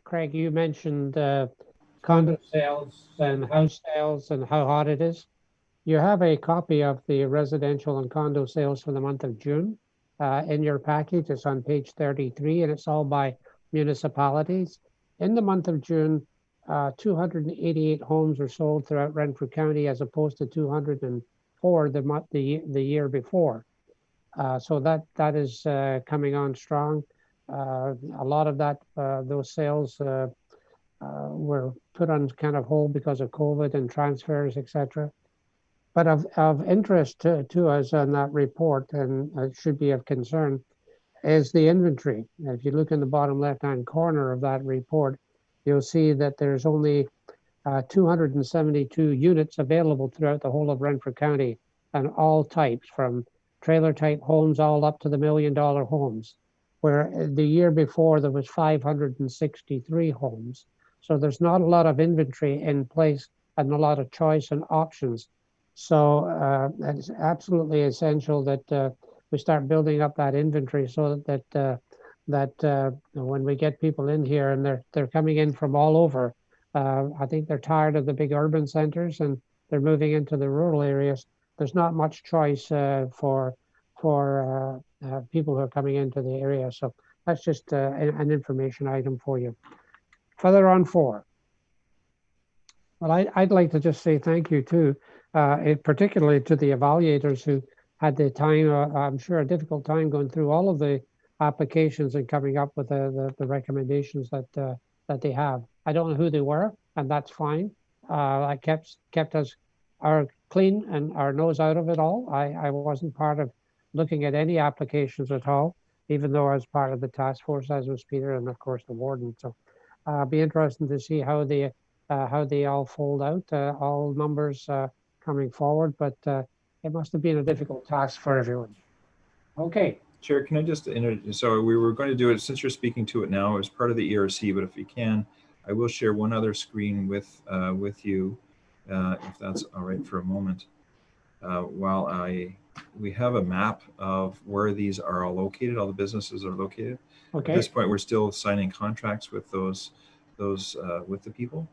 Craig, you mentioned condo sales and house sales and how hot it is. You have a copy of the residential and condo sales for the month of June in your package. It's on page 33, and it's all by municipalities. In the month of June, 288 homes were sold throughout Renfrew County, as opposed to 204 the year before. So that is coming on strong. A lot of those sales were put on kind of hold because of COVID and transfers, etc. But of interest to us on that report, and it should be of concern, is the inventory. If you look in the bottom left-hand corner of that report, you'll see that there's only 272 units available throughout the whole of Renfrew County, and all types, from trailer type homes all up to the $1 million homes, where the year before there was 563 homes. So there's not a lot of inventory in place and a lot of choice and options. So it's absolutely essential that we start building up that inventory, so that when we get people in here, and they're coming in from all over, I think they're tired of the big urban centers and they're moving into the rural areas. There's not much choice for people who are coming into the area. So that's just an information item for you. Further on 4. Well, I'd like to just say thank you too, particularly to the evaluators who had the time, I'm sure a difficult time going through all of the applications and coming up with the recommendations that they have. I don't know who they were, and that's fine. I kept us clean and our nose out of it all. I wasn't part of looking at any applications at all, even though I was part of the task force, as was Peter and of course the warden. So be interesting to see how they all fold out, all numbers coming forward, but it must have been a difficult task for everyone. Okay. Chair, can I just introduce, so we were going to do it, since you're speaking to it now, as part of the ERC, but if you can, I will share one other screen with you, if that's all right for a moment. While we have a map of where these are all located, all the businesses are located. Okay. At this point, we're still signing contracts with those with the people.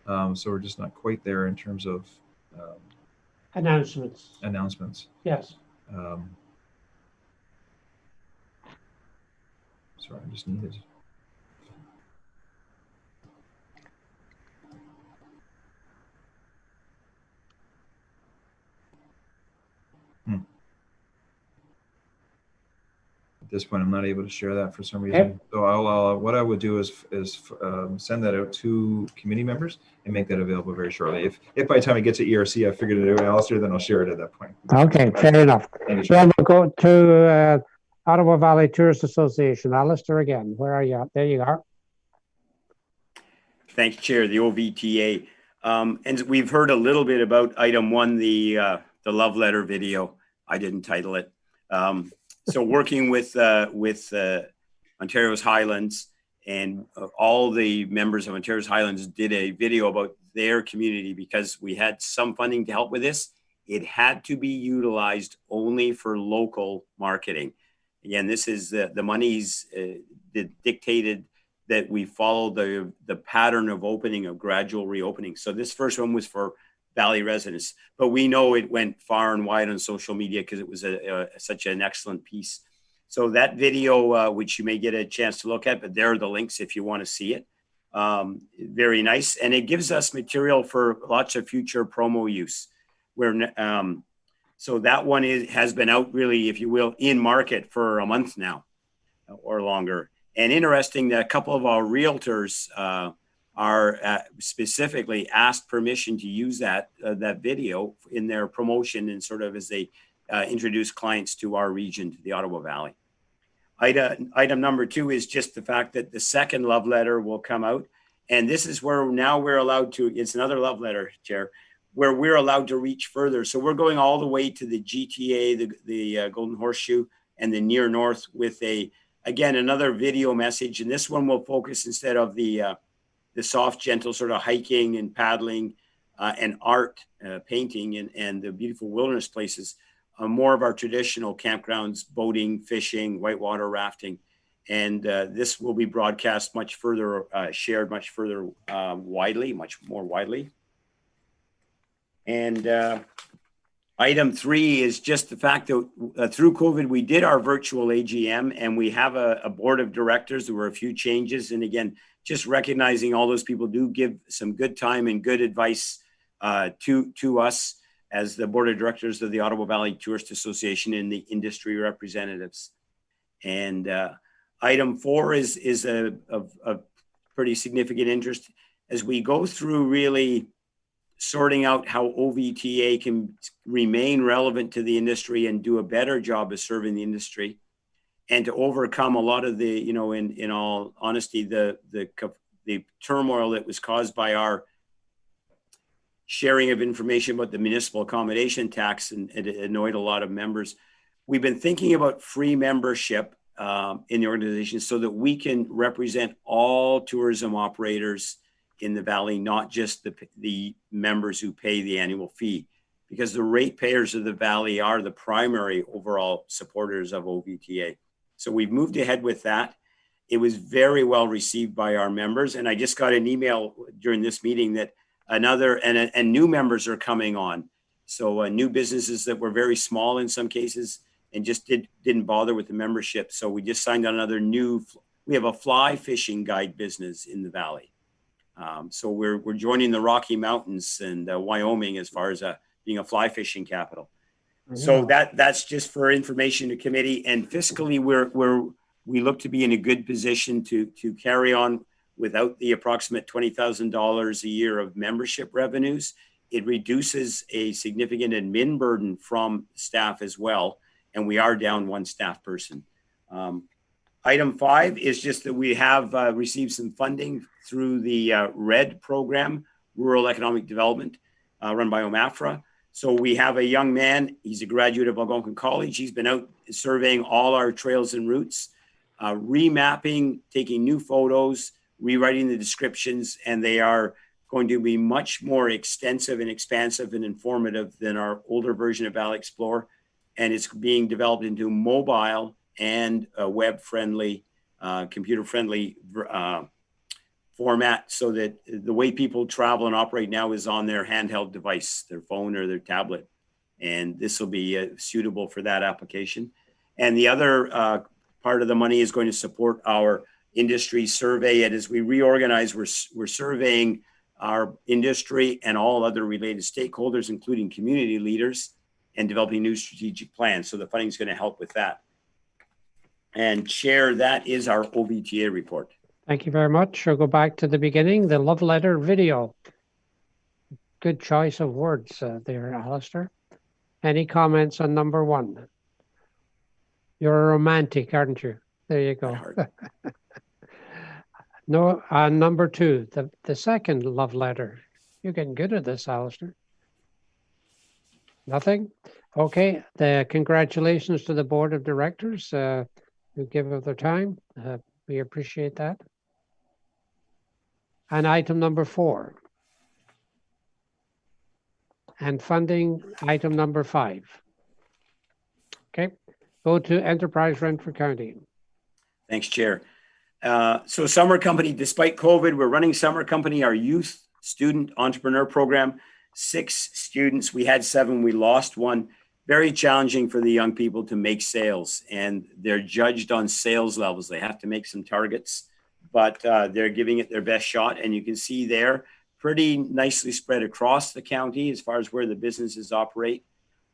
So we're just not quite there in terms of announcements. Yes. Sorry, I just needed. At this point, I'm not able to share that for some reason. Okay. So I'll what I would do is send that out to committee members and make that available very shortly. If by the time I get to ERC, I figured it out, Alistair, then I'll share it at that point. Okay, fair enough. Well, we'll go to Ottawa Valley Tourist Association. Alistair again, where are you? There you are. Thanks, Chair, the OVTA. And we've heard a little bit about item 1, the love letter video. I didn't title it. So working with Ontario's Highlands, and all the members of Ontario's Highlands did a video about their community, because we had some funding to help with this. It had to be utilized only for local marketing. Again, this is the monies dictated that we follow the pattern of opening, of gradual reopening. So this first one was for Valley residents, but we know it went far and wide on social media because it was such an excellent piece. So that video, which you may get a chance to look at, but there are the links if you want to see it. Very nice. And it gives us material for lots of future promo use. So that one has been out really, if you will, in market for a month now or longer. And interesting that a couple of our realtors are specifically asked permission to use that video in their promotion and sort of as they introduce clients to our region, to the Ottawa Valley. Item number 2 is just the fact that the second love letter will come out. And this is where now we're allowed to, it's another love letter, Chair, where we're allowed to reach further. So we're going all the way to the GTA, the Golden Horseshoe, and the near north with again, another video message. And this one will focus, instead of the soft, gentle sort of hiking and paddling and art, painting and the beautiful wilderness places, more of our traditional campgrounds, boating, fishing, whitewater rafting. And this will be broadcast much further, shared much further much more widely. And item 3 is just the fact that through COVID, we did our virtual AGM, and we have a board of directors. There were a few changes. And again, just recognizing all those people do give some good time and good advice to us as the board of directors of the Ottawa Valley Tourist Association and the industry representatives. And item 4 is a pretty significant interest as we go through really sorting out how OVTA can remain relevant to the industry and do a better job of serving the industry, and to overcome a lot of the, you know, in all honesty, the turmoil that was caused by our sharing of information about the municipal accommodation tax, and it annoyed a lot of members. We've been thinking about free membership in the organization so that we can represent all tourism operators in the Valley, not just the members who pay the annual fee, because the ratepayers of the Valley are the primary overall supporters of OVTA. So we've moved ahead with that. It was very well received by our members. And I just got an email during this meeting that and new members are coming on. So new businesses that were very small in some cases and just didn't bother with the membership. So we just signed on another we have a fly fishing guide business in the Valley. So we're joining the Rocky Mountains and Wyoming as far as being a fly fishing capital. Mm-hmm. So that's just for information to committee, and fiscally we look to be in a good position to carry on without the approximate $20,000 a year of membership revenues. It reduces a significant admin burden from staff as well. And we are down 1 staff person. Item 5 is just that we have received some funding through the RED program, Rural Economic Development, run by OMAFRA. So we have a young man, he's a graduate of Algonquin College. He's been out surveying all our trails and routes, remapping, taking new photos, rewriting the descriptions, and they are going to be much more extensive and expansive and informative than our older version of Valley Explorer. And it's being developed into mobile and web-friendly, computer-friendly format, so that the way people travel and operate now is on their handheld device, their phone or their tablet. And this will be suitable for that application. And the other part of the money is going to support our industry survey. And as we reorganize, we're surveying our industry and all other related stakeholders, including community leaders, and developing new strategic plans. So the funding is going to help with that. And Chair, that is our OVTA report. Thank you very much. I'll go back to the beginning, the love letter video. Good choice of words there, Alistair. Any comments on number 1? You're a romantic, aren't you? There you go. No, number 2, the second love letter. You're getting good at this, Alistair. Nothing? Okay. Congratulations to the board of directors who give up their time. We appreciate that. And item number 4. And funding, item number 5. Okay. Go to Enterprise Renfrew County. Thanks, Chair. So Summer Company, despite COVID, we're running Summer Company, our youth student entrepreneur program. 6 students, we had 7, we lost 1. very challenging for the young people to make sales, and they're judged on sales levels. They have to make some targets, but they're giving it their best shot. And you can see there, pretty nicely spread across the county as far as where the businesses operate,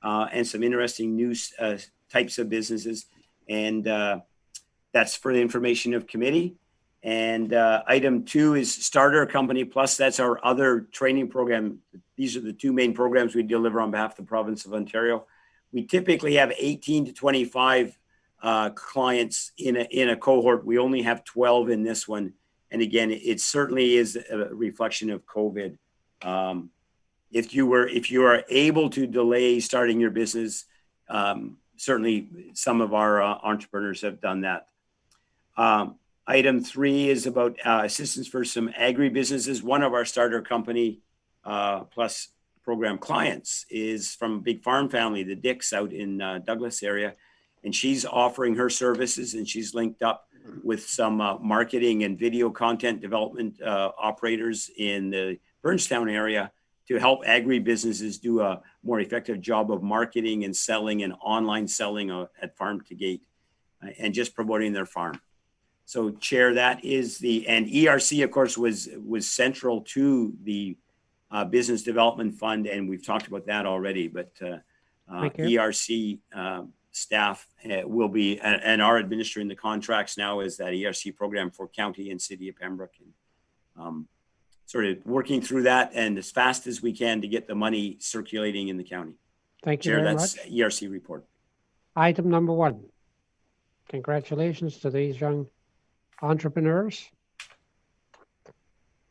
and some interesting new types of businesses. And that's for the information of committee. And item 2 is Starter Company Plus. That's our other training program. These are the 2 main programs we deliver on behalf of the province of Ontario. We typically have 18 to 25 clients in a cohort. We only have 12 in this one. And again, it certainly is a reflection of COVID. If you are able to delay starting your business, certainly some of our entrepreneurs have done that. Item 3 is about assistance for some agribusinesses. One of our Starter Company Plus program clients is from a big farm family, the Dicks out in Douglas area. And she's offering her services, and she's linked up with some marketing and video content development operators in the Burnstown area to help agribusinesses do a more effective job of marketing and selling and online selling at farm to gate and just promoting their farm. So Chair, that is and ERC, of course, was central to the Business Development Fund, and we've talked about that already, but ERC staff will be, and are administering the contracts now as that ERC program for County and City of Pembroke. And sort of working through that and as fast as we can to get the money circulating in the county. Thank you Chair, very that's much. ERC report. Item number 1. Congratulations to these young entrepreneurs.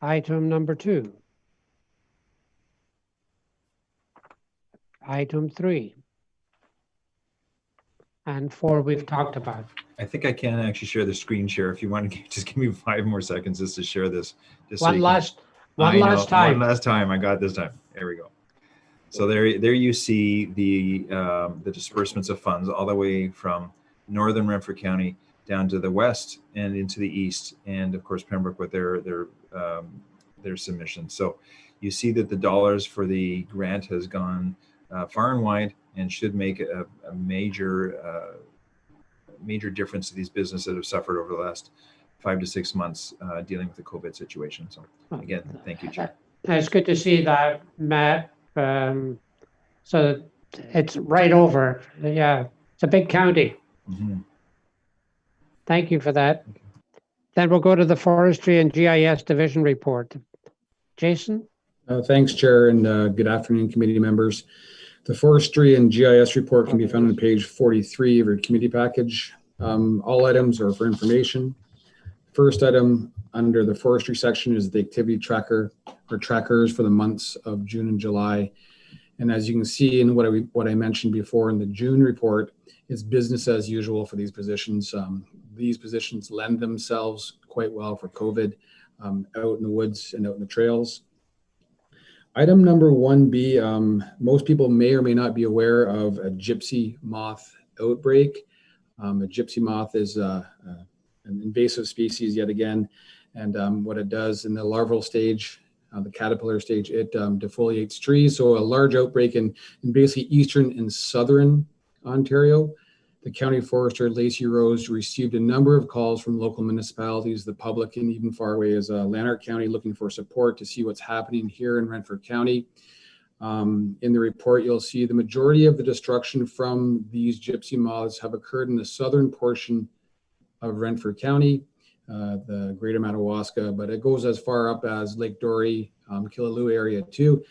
Item number 2. Item 3. And 4 we've talked about. I think I can actually share the screen share. If you want to just give me 5 more seconds just to share this. Just One last time. One last time. I got it this time. There we go. So there you see the disbursements of funds all the way from northern Renfrew County down to the west and into the east, and of course Pembroke with their submission. So you see that the dollars for the grant has gone far and wide and should make a major difference to these businesses that have suffered over the last 5 to 6 months dealing with the COVID situation. So again, thank you, Chair. It's good to see that, Matt. So it's right over. Yeah, it's a big county. Mm-hmm. Thank you for that. Then we'll go to the Forestry and GIS Division report. Jason? Thanks, Chair, and good afternoon, committee members. The Forestry and GIS report can be found on page 43 of your committee package. All items are for information. First item under the forestry section is the activity tracker or trackers for the months of June and July. And as you can see in what I mentioned before in the June report, it's business as usual for these positions. These positions lend themselves quite well for COVID, out in the woods and out in the trails. Item number 1B, most people may or may not be aware of a gypsy moth outbreak. A gypsy moth is an invasive species yet again, and what it does in the larval stage, the caterpillar stage, it defoliates trees. So a large outbreak in basically eastern and southern Ontario. The county forester, Lacey Rose, received a number of calls from local municipalities, the public, and even far away as Lanark County, looking for support to see what's happening here in Renfrew County. In the report, you'll see the majority of the destruction from these gypsy moths have occurred in the southern portion of Renfrew County, the greater Madawaska, but it goes as far up as Lake Dory, Killaloe area too.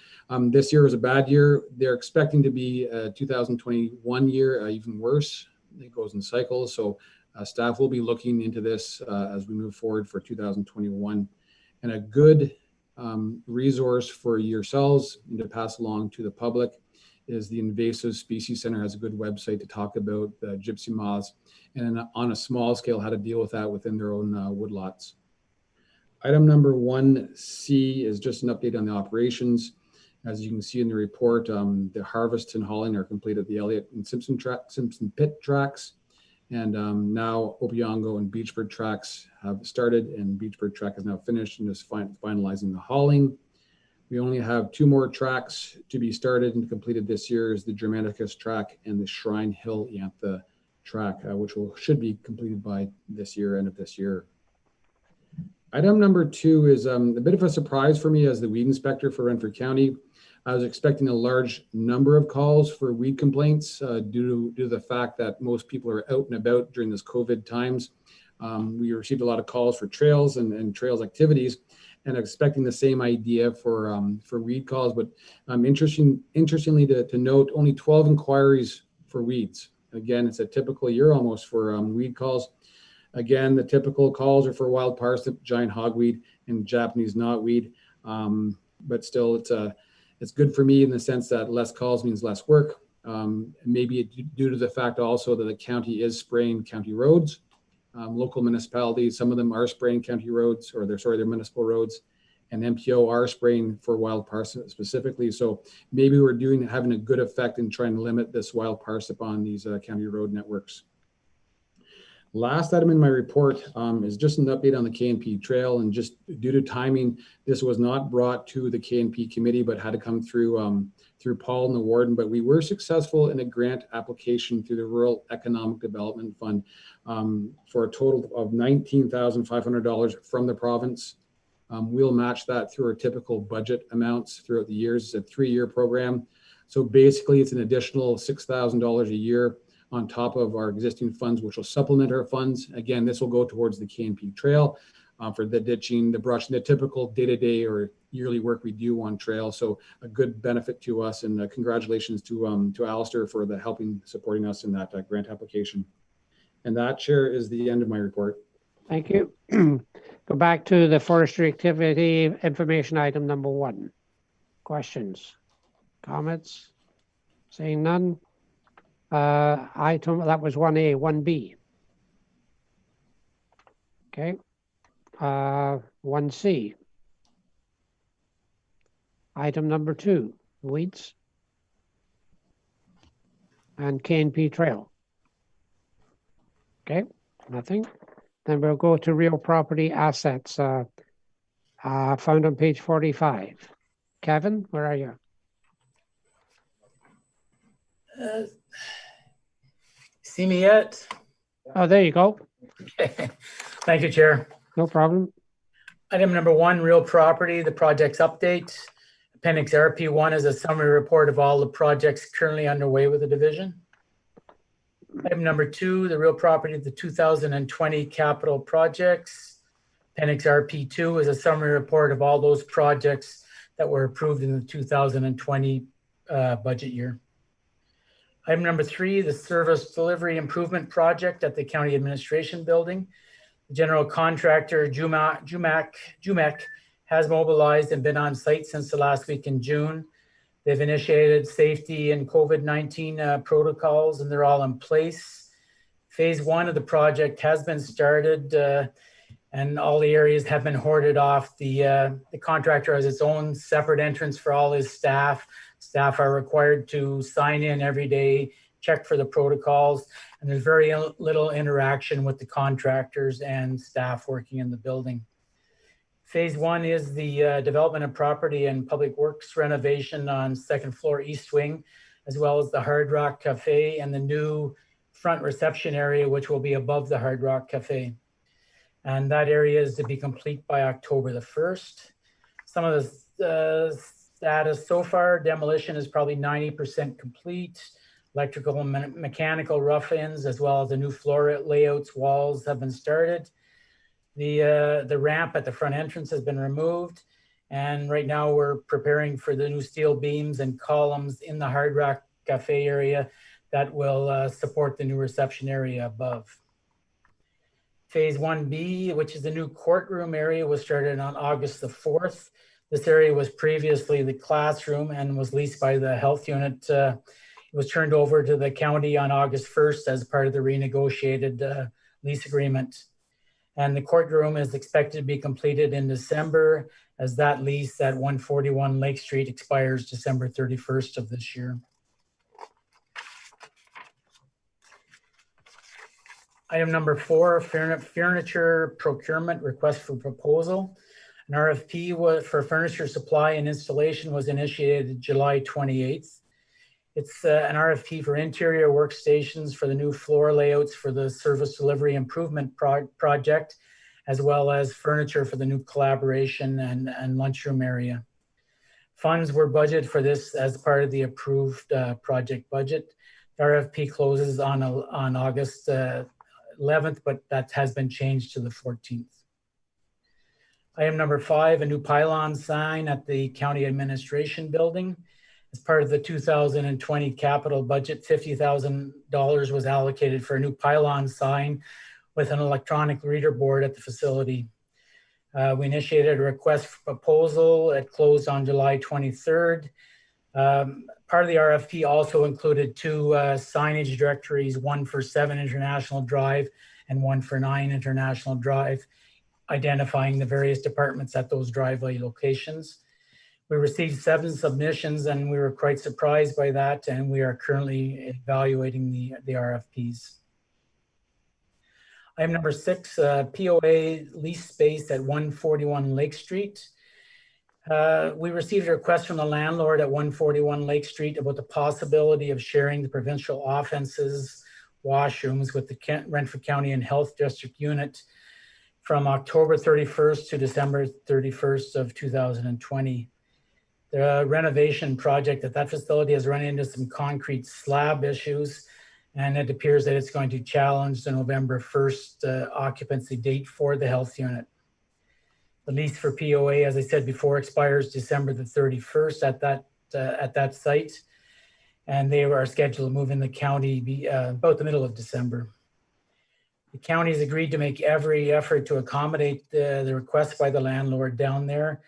This year was a bad year. They're expecting to be a 2021 year even worse. It goes in cycles. So staff will be looking into this as we move forward for 2021. And a good resource for yourselves and to pass along to the public is the Invasive Species Center has a good website to talk about the gypsy moths and on a small scale how to deal with that within their own woodlots. Item number 1C is just an update on the operations. As you can see in the report, the harvest and hauling are complete at the Elliott and Simpson Pit tracks. And now Opiongo and Beechford tracks have started, and Beechford track is now finished and is finalizing the hauling. We only have 2 more tracks to be started and completed this year, is the Germanicus track and the Shrine Hill Yantha track, which should be completed by this year, end of this year. Item number 2 is a bit of a surprise for me as the weed inspector for Renfrew County. I was expecting a large number of calls for weed complaints due to the fact that most people are out and about during this COVID times. We received a lot of calls for trails and trails activities, and expecting the same idea for weed calls. But interestingly to note, only 12 inquiries for weeds. Again, it's a typical year almost for weed calls. Again, the typical calls are for wild parsnip, giant hogweed, and Japanese knotweed. But still, it's good for me in the sense that less calls means less work. Maybe due to the fact also that the county is spraying county roads. Local municipalities, some of them are spraying county roads, or they're municipal roads, and MPO are spraying for wild parsnip specifically. So maybe we're having a good effect in trying to limit this wild parsnip on these county road networks. Last item in my report is just an update on the KNP trail, and just due to timing, this was not brought to the KNP committee, but had to come through Paul and the warden. But we were successful in a grant application through the Rural Economic Development Fund for a total of $19,500 from the province. We'll match that through our typical budget amounts throughout the years. It's a 3-year program. So basically it's an additional $6,000 a year on top of our existing funds, which will supplement our funds. Again, this will go towards the KNP trail for the ditching, the brush, and the typical day-to-day or yearly work we do on trail. So a good benefit to us, and congratulations to Alistair for supporting us in that grant application. And that, Chair, is the end of my report. Thank you. Go back to the forestry activity information item number 1. Questions, comments? Saying none. Item that was 1A, 1B. Okay. 1C. Item number 2, weeds and KNP trail. Okay, nothing. Then we'll go to real property assets found on page 45. Kevin, where are you? See me yet? Oh, there you go. Okay. Thank you, Chair. No problem. Item number 1, real property, the project's update. Appendix RP1 is a summary report of all the projects currently underway with the division. Item number 2, the real property of the 2020 capital projects. Appendix RP2 is a summary report of all those projects that were approved in the 2020 budget year. Item number 3, the service delivery improvement project at the County Administration Building. The general contractor, Jumac, has mobilized and been on site since the last week in June. They've initiated safety and COVID-19 protocols, and they're all in place. Phase 1 of the project has been started, and all the areas have been hoarded off. The contractor has its own separate entrance for all his staff. Staff are required to sign in every day, check for the protocols, and there's very little interaction with the contractors and staff working in the building. Phase 1 is the development of property and public works renovation on 2nd floor east wing, as well as the Hard Rock Cafe and the new front reception area, which will be above the Hard Rock Cafe. And that area is to be complete by October the 1st. Some of the status so far, demolition is probably 90% complete. Electrical and mechanical rough-ins, as well as the new floor layouts, walls have been started. The ramp at the front entrance has been removed. And right now we're preparing for the new steel beams and columns in the Hard Rock Cafe area that will support the new reception area above. Phase 1B, which is the new courtroom area, was started on August the 4th. This area was previously the classroom and was leased by the health unit. It was turned over to the county on August 1st as part of the renegotiated lease agreement. And the courtroom is expected to be completed in December, as that lease at 141 Lake Street expires December 31st of this year. Item number 4, furniture procurement request for proposal. An RFP for furniture supply and installation was initiated July 28th. It's an RFP for interior workstations for the new floor layouts for the service delivery improvement project, as well as furniture for the new collaboration and lunchroom area. Funds were budgeted for this as part of the approved project budget. The RFP closes on August 11th, but that has been changed to the 14th. Item number 5, a new pylon sign at the County Administration Building. As part of the 2020 capital budget, $50,000 was allocated for a new pylon sign with an electronic reader board at the facility. We initiated a request for proposal. It closed on July 23rd. Part of the RFP also included 2 signage directories, one for 7 International Drive and one for 9 International Drive, identifying the various departments at those driveway locations. We received 7 submissions and we were quite surprised by that, and we are currently evaluating the RFPs. Item number 6, POA lease space at 141 Lake Street. We received a request from the landlord at 141 Lake Street about the possibility of sharing the provincial offenses washrooms with the Renfrew County and Health District unit from October 31st to December 31st of 2020. The renovation project at that facility has run into some concrete slab issues, and it appears that it's going to challenge the November 1st occupancy date for the health unit. The lease for POA, as I said before, expires December the 31st at that site, and they are scheduled to move in the county about the middle of December. The county has agreed to make every effort to accommodate the request by the landlord down there.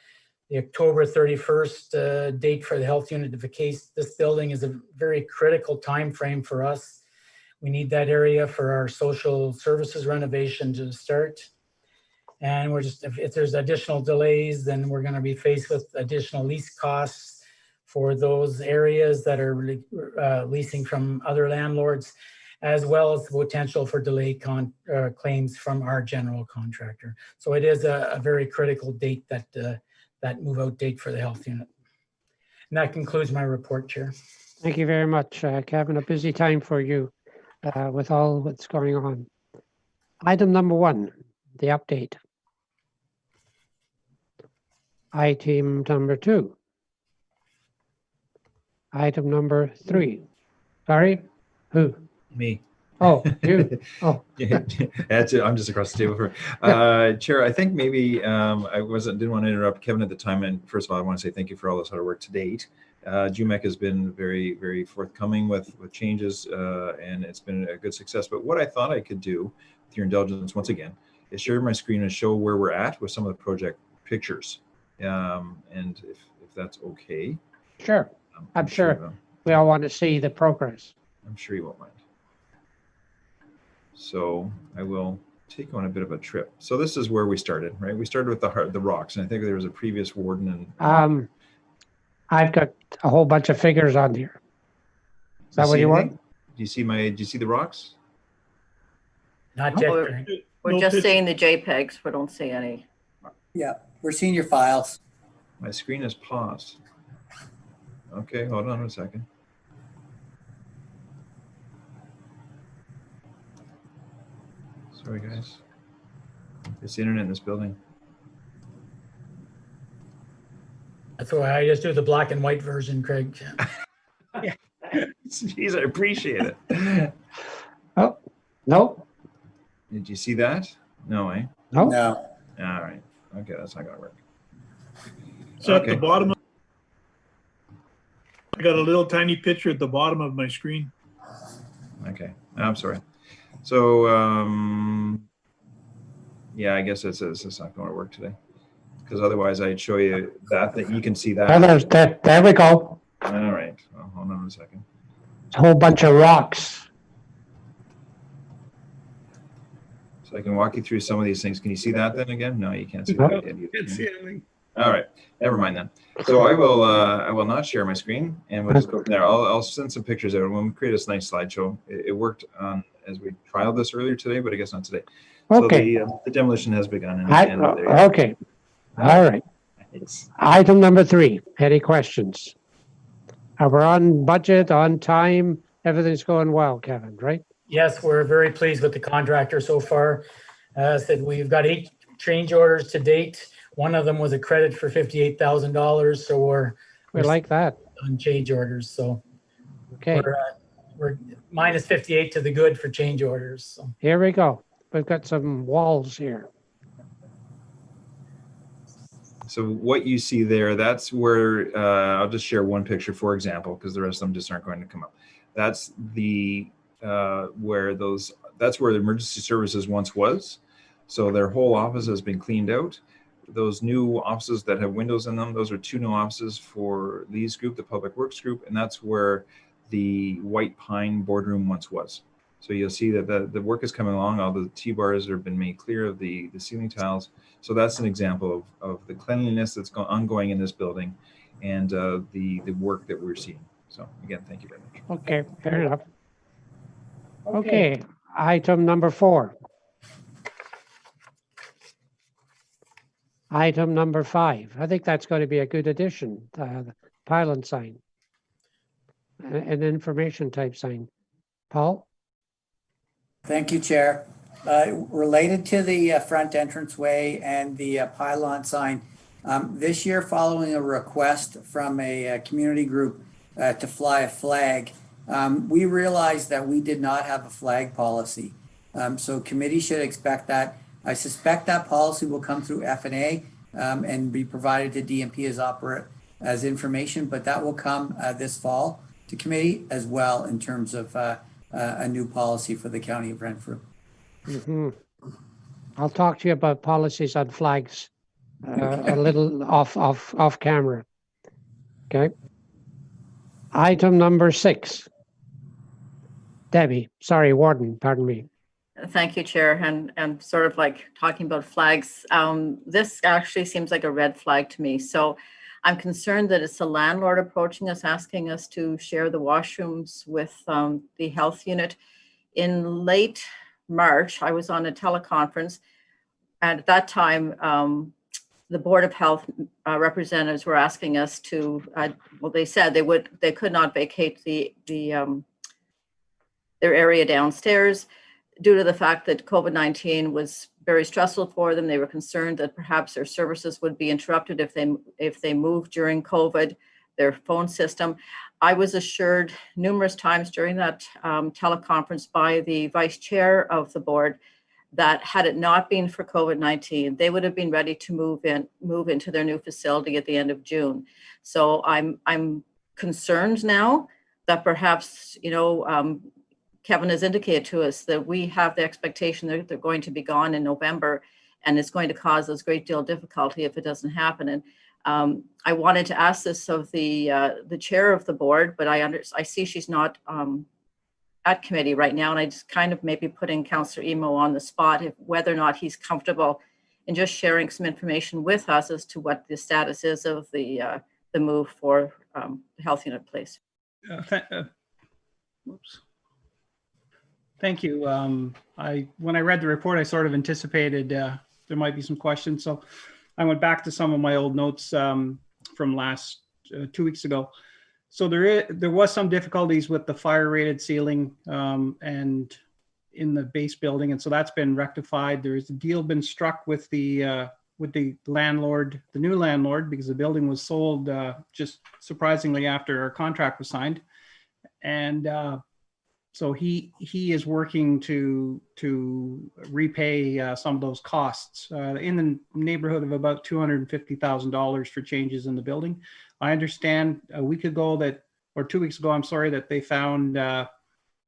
The October 31st date for the health unit to vacate this building is a very critical time frame for us. We need that area for our social services renovation to start. And we're just, if there's additional delays, then we're going to be faced with additional lease costs for those areas that are leasing from other landlords, as well as the potential for delayed claims from our general contractor. So it is a very critical date, that move out date for the health unit. And that concludes my report, Chair. Thank you very much, Kevin. A busy time for you with all that's going on. Item number 1, the update. Item number 2. Item number 3. Sorry, who? Me. Oh, you. Oh, Yeah, that's it. I'm just across the table from Chair. I think maybe I didn't want to interrupt Kevin at the time. And first of all, I want to say thank you for all this hard work to date. GMEC has been very, very forthcoming with changes, and it's been a good success. But what I thought I could do, with your indulgence once again, is share my screen and show where we're at with some of the project pictures. And if that's okay. sure. I'm sure we all want to see the progress. I'm sure you won't mind. So I will take you on a bit of a trip. So this is where we started, right? We started with the rocks, and I think there was a previous warden. And I've got a whole bunch of figures on here. Is that what you want? Do you see the rocks? Not yet. We're just seeing the JPEGs. We don't see any. Yeah, we're seeing your files. My screen is paused. Okay, hold on a second. Sorry, guys. It's the internet in this building. That's why I just do the black and white version, Craig. Jeez, I appreciate it. Oh, no. Did you see that? No, eh? No. No. All right. Okay, that's not gonna work. So at Okay. the bottom, I got a little tiny picture at the bottom of my screen. Okay, I'm sorry. So, yeah, I guess it's not going to work today, because otherwise I'd show you that you can see that. Oh, there we go. All right, well, hold on a second. It's a whole bunch of rocks. So I can walk you through some of these things. Can you see that then again? No, you can't see No. that. Can't see anything. All right, never mind then. So I will not share my screen, and we'll just go from there. I'll send some pictures out, and we'll create a nice slideshow. It worked on as we trialed this earlier today, but I guess not today. Okay. So the demolition has begun. Okay. All right. Item number 3, any questions? We're on budget, on time, everything's going well, Kevin, right? Yes, we're very pleased with the contractor so far. Said we've got 8 change orders to date. One of them was a credit for $58,000. So We like that. on change orders. So Okay, we're minus 58 to the good for change orders. So. here we go. We've got some walls here. So what you see there, that's where, I'll just share one picture, for example, because the rest of them just aren't going to come up. That's the, that's where the emergency services once was. So their whole office has been cleaned out. Those new offices that have windows in them, those are 2 new offices for Lee's group, the Public Works group, and that's where the White Pine boardroom once was. So you'll see that the work is coming along. All the T-bars have been made clear of the ceiling tiles. So that's an example of the cleanliness that's ongoing in this building and the work that we're seeing. So again, thank you very much. Okay, fair enough. Okay, item number 4. Item number 5. I think that's going to be a good addition, the pylon sign. An information type sign. Paul? Thank you, Chair. Related to the front entranceway and the pylon sign, this year following a request from a community group to fly a flag, we realized that we did not have a flag policy. So committee should expect that. I suspect that policy will come through F&A and be provided to DMP as information, but that will come this fall to committee as well in terms of a new policy for the County of Renfrew. Mm-hmm. I'll talk to you about policies on flags a little off camera. Okay. Item number 6. Debbie, sorry, Warden, pardon me. Thank you, Chair. And sort of like talking about flags, this actually seems like a red flag to me. So I'm concerned that it's the landlord approaching us, asking us to share the washrooms with the health unit. In late March, I was on a teleconference, and at that time, the Board of Health representatives were asking us to, well, they said they could not vacate their area downstairs due to the fact that COVID-19 was very stressful for them. They were concerned that perhaps their services would be interrupted if they moved during COVID, their phone system. I was assured numerous times during that teleconference by the vice chair of the board that had it not been for COVID-19, they would have been ready to move into their new facility at the end of June. So I'm concerned now that perhaps, Kevin has indicated to us that we have the expectation that they're going to be gone in November, and it's going to cause us a great deal of difficulty if it doesn't happen. And I wanted to ask this of the chair of the board, but I see she's not at committee right now, and I just kind of maybe putting Councillor Emo on the spot, whether or not he's comfortable in just sharing some information with us as to what the status is of the move for the health unit place. Thank you. When I read the report, I sort of anticipated there might be some questions. So I went back to some of my old notes from last 2 weeks ago. So there was some difficulties with the fire rated ceiling and in the base building. And so that's been rectified. There is a deal been struck with the landlord, the new landlord, because the building was sold just surprisingly after our contract was signed. And so he is working to repay some of those costs in the neighborhood of about $250,000 for changes in the building. I understand a week ago or 2 weeks ago, I'm sorry, that they found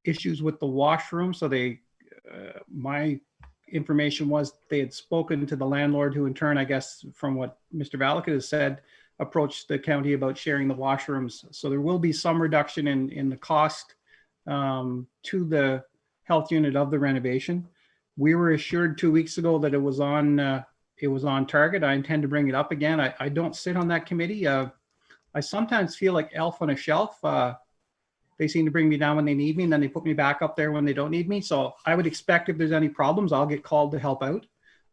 issues with the washroom. So my information was they had spoken to the landlord, who in turn, I guess, from what Mr. Valakut has said, approached the county about sharing the washrooms. So there will be some reduction in the cost to the health unit of the renovation. We were assured 2 weeks ago that it was on target. I intend to bring it up again. I don't sit on that committee. I sometimes feel like elf on a shelf. They seem to bring me down when they need me, and then they put me back up there when they don't need me. So I would expect if there's any problems, I'll get called to help out.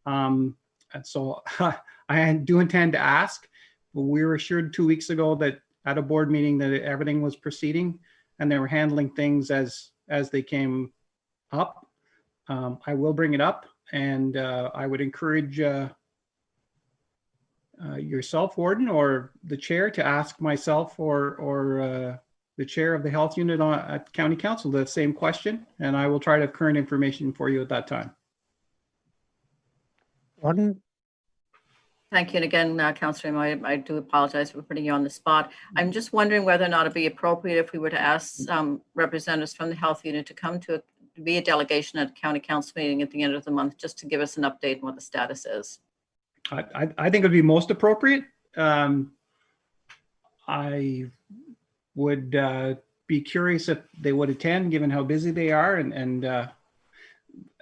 And so I I do intend to ask, but we were assured 2 weeks ago that at a board meeting that everything was proceeding and they were handling things as they came up. I will bring it up, and I would encourage yourself, Warden, or the chair to ask myself or the chair of the health unit at County Council the same question, and I will try to have current information for you at that time. Warden? Thank you. And again, Councillor, I do apologize for putting you on the spot. I'm just wondering whether or not it'd be appropriate if we were to ask representatives from the health unit to come to be a delegation at a county council meeting at the end of the month, just to give us an update on what the status is. I think it would be most appropriate. I would be curious if they would attend, given how busy they are, and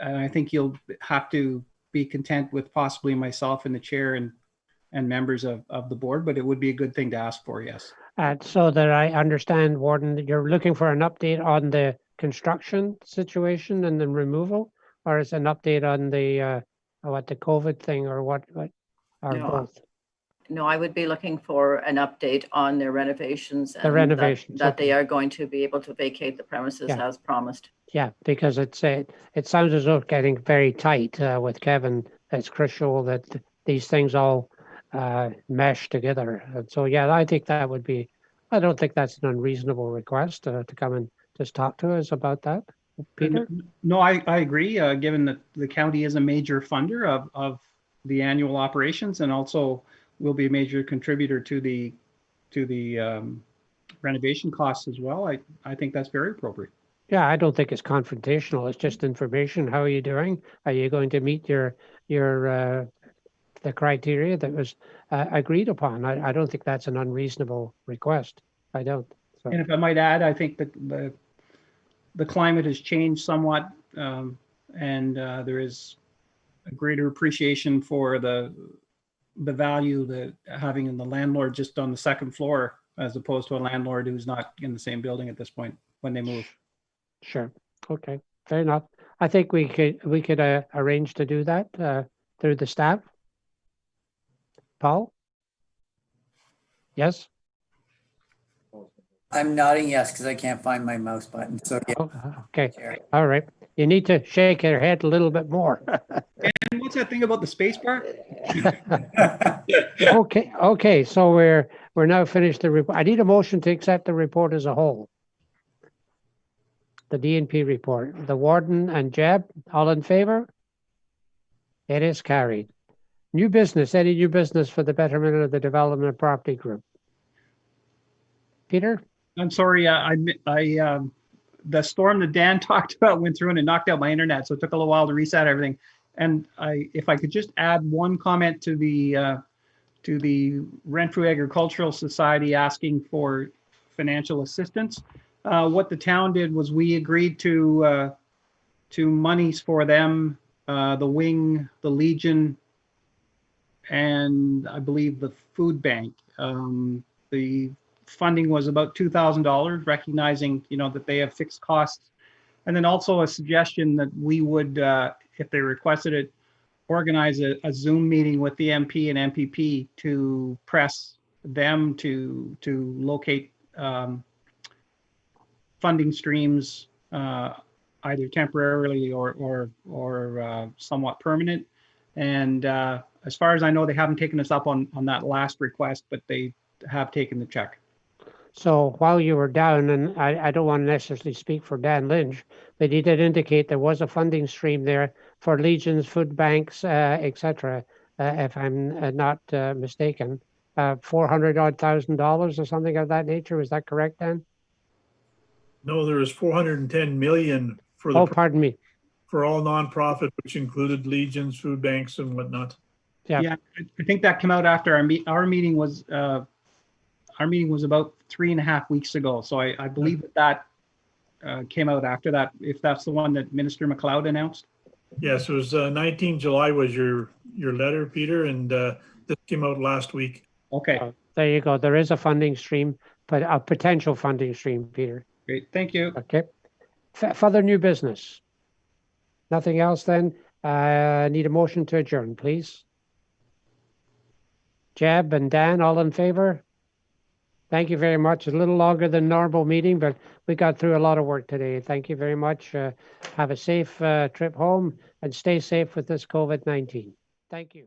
I think you'll have to be content with possibly myself and the chair and members of the board, but it would be a good thing to ask for, yes. So that I understand, Warden, that you're looking for an update on the construction situation and the removal, or is it an update on the the COVID thing, or what or No. both? No, I would be looking for an update on their renovations. The renovations, that okay. they are going to be able to vacate the premises Yeah. as promised. Yeah, because it sounds as though it's getting very tight with Kevin. It's crucial that these things all mesh together. And so, yeah, I think that would be, I don't think that's an unreasonable request to come and just talk to us about that. Peter? No, I agree, given that the county is a major funder of the annual operations, and also will be a major contributor to the renovation costs as well. I think that's very appropriate. Yeah, I don't think it's confrontational. It's just information. How are you doing? Are you going to meet your the criteria that was agreed upon? I don't think that's an unreasonable request. I don't. So. And if I might add, I think that the climate has changed somewhat, and there is a greater appreciation for the value that having in the landlord just on the second floor, as opposed to a landlord who's not in the same building at this point when they move. Sure. Okay. Fair enough. I think we could arrange to do that through the staff. Paul? Yes? I'm nodding yes because I can't find my mouse button. So yeah. Oh, okay. All right. You need to shake your head a little bit more. And what's that thing about the space bar? Okay. Okay. So we're now finished the report. I need a motion to accept the report as a whole. The DNP report. The warden and Jeb, all in favor? It is carried. New business. Any new business for the betterment of the development of property group? Peter? I'm sorry, the storm that Dan talked about went through and it knocked out my internet, so it took a little while to reset everything. And if I could just add one comment to the Renfrew Agricultural Society asking for financial assistance. What the town did was we agreed to monies for them, the Wing, the Legion, and I believe the food bank. The funding was about $2,000, recognizing that they have fixed costs, and then also a suggestion that we would, if they requested it, organize a Zoom meeting with the MP and MPP to press them to locate funding streams, either temporarily or somewhat permanent. And as far as I know, they haven't taken us up on that last request, but they have taken the check. So while you were down, and I don't want to necessarily speak for Dan Lynch, but he did indicate there was a funding stream there for Legions, food banks, etc. If I'm not mistaken, $400,000 or something of that nature. Is that correct, Dan? No, there was 410 million for the. Oh, pardon me. For all nonprofit, which included Legions, food banks, and whatnot. Yeah, I think that came out after our meeting was. Our meeting was about 3.5 weeks ago, so I believe that came out after that, if that's the one that Minister McLeod announced. Yes, it was 19 July was your letter, Peter, and this came out last week. Okay. There you go. There is a funding stream, but a potential funding stream, Peter. Great, thank you. Okay. Further new business. Nothing else then? Need a motion to adjourn, please. Jeb and Dan, all in favor? Thank you very much. A little longer than normal meeting, but we got through a lot of work today. Thank you very much. Have a safe trip home and stay safe with this COVID-19. Thank you.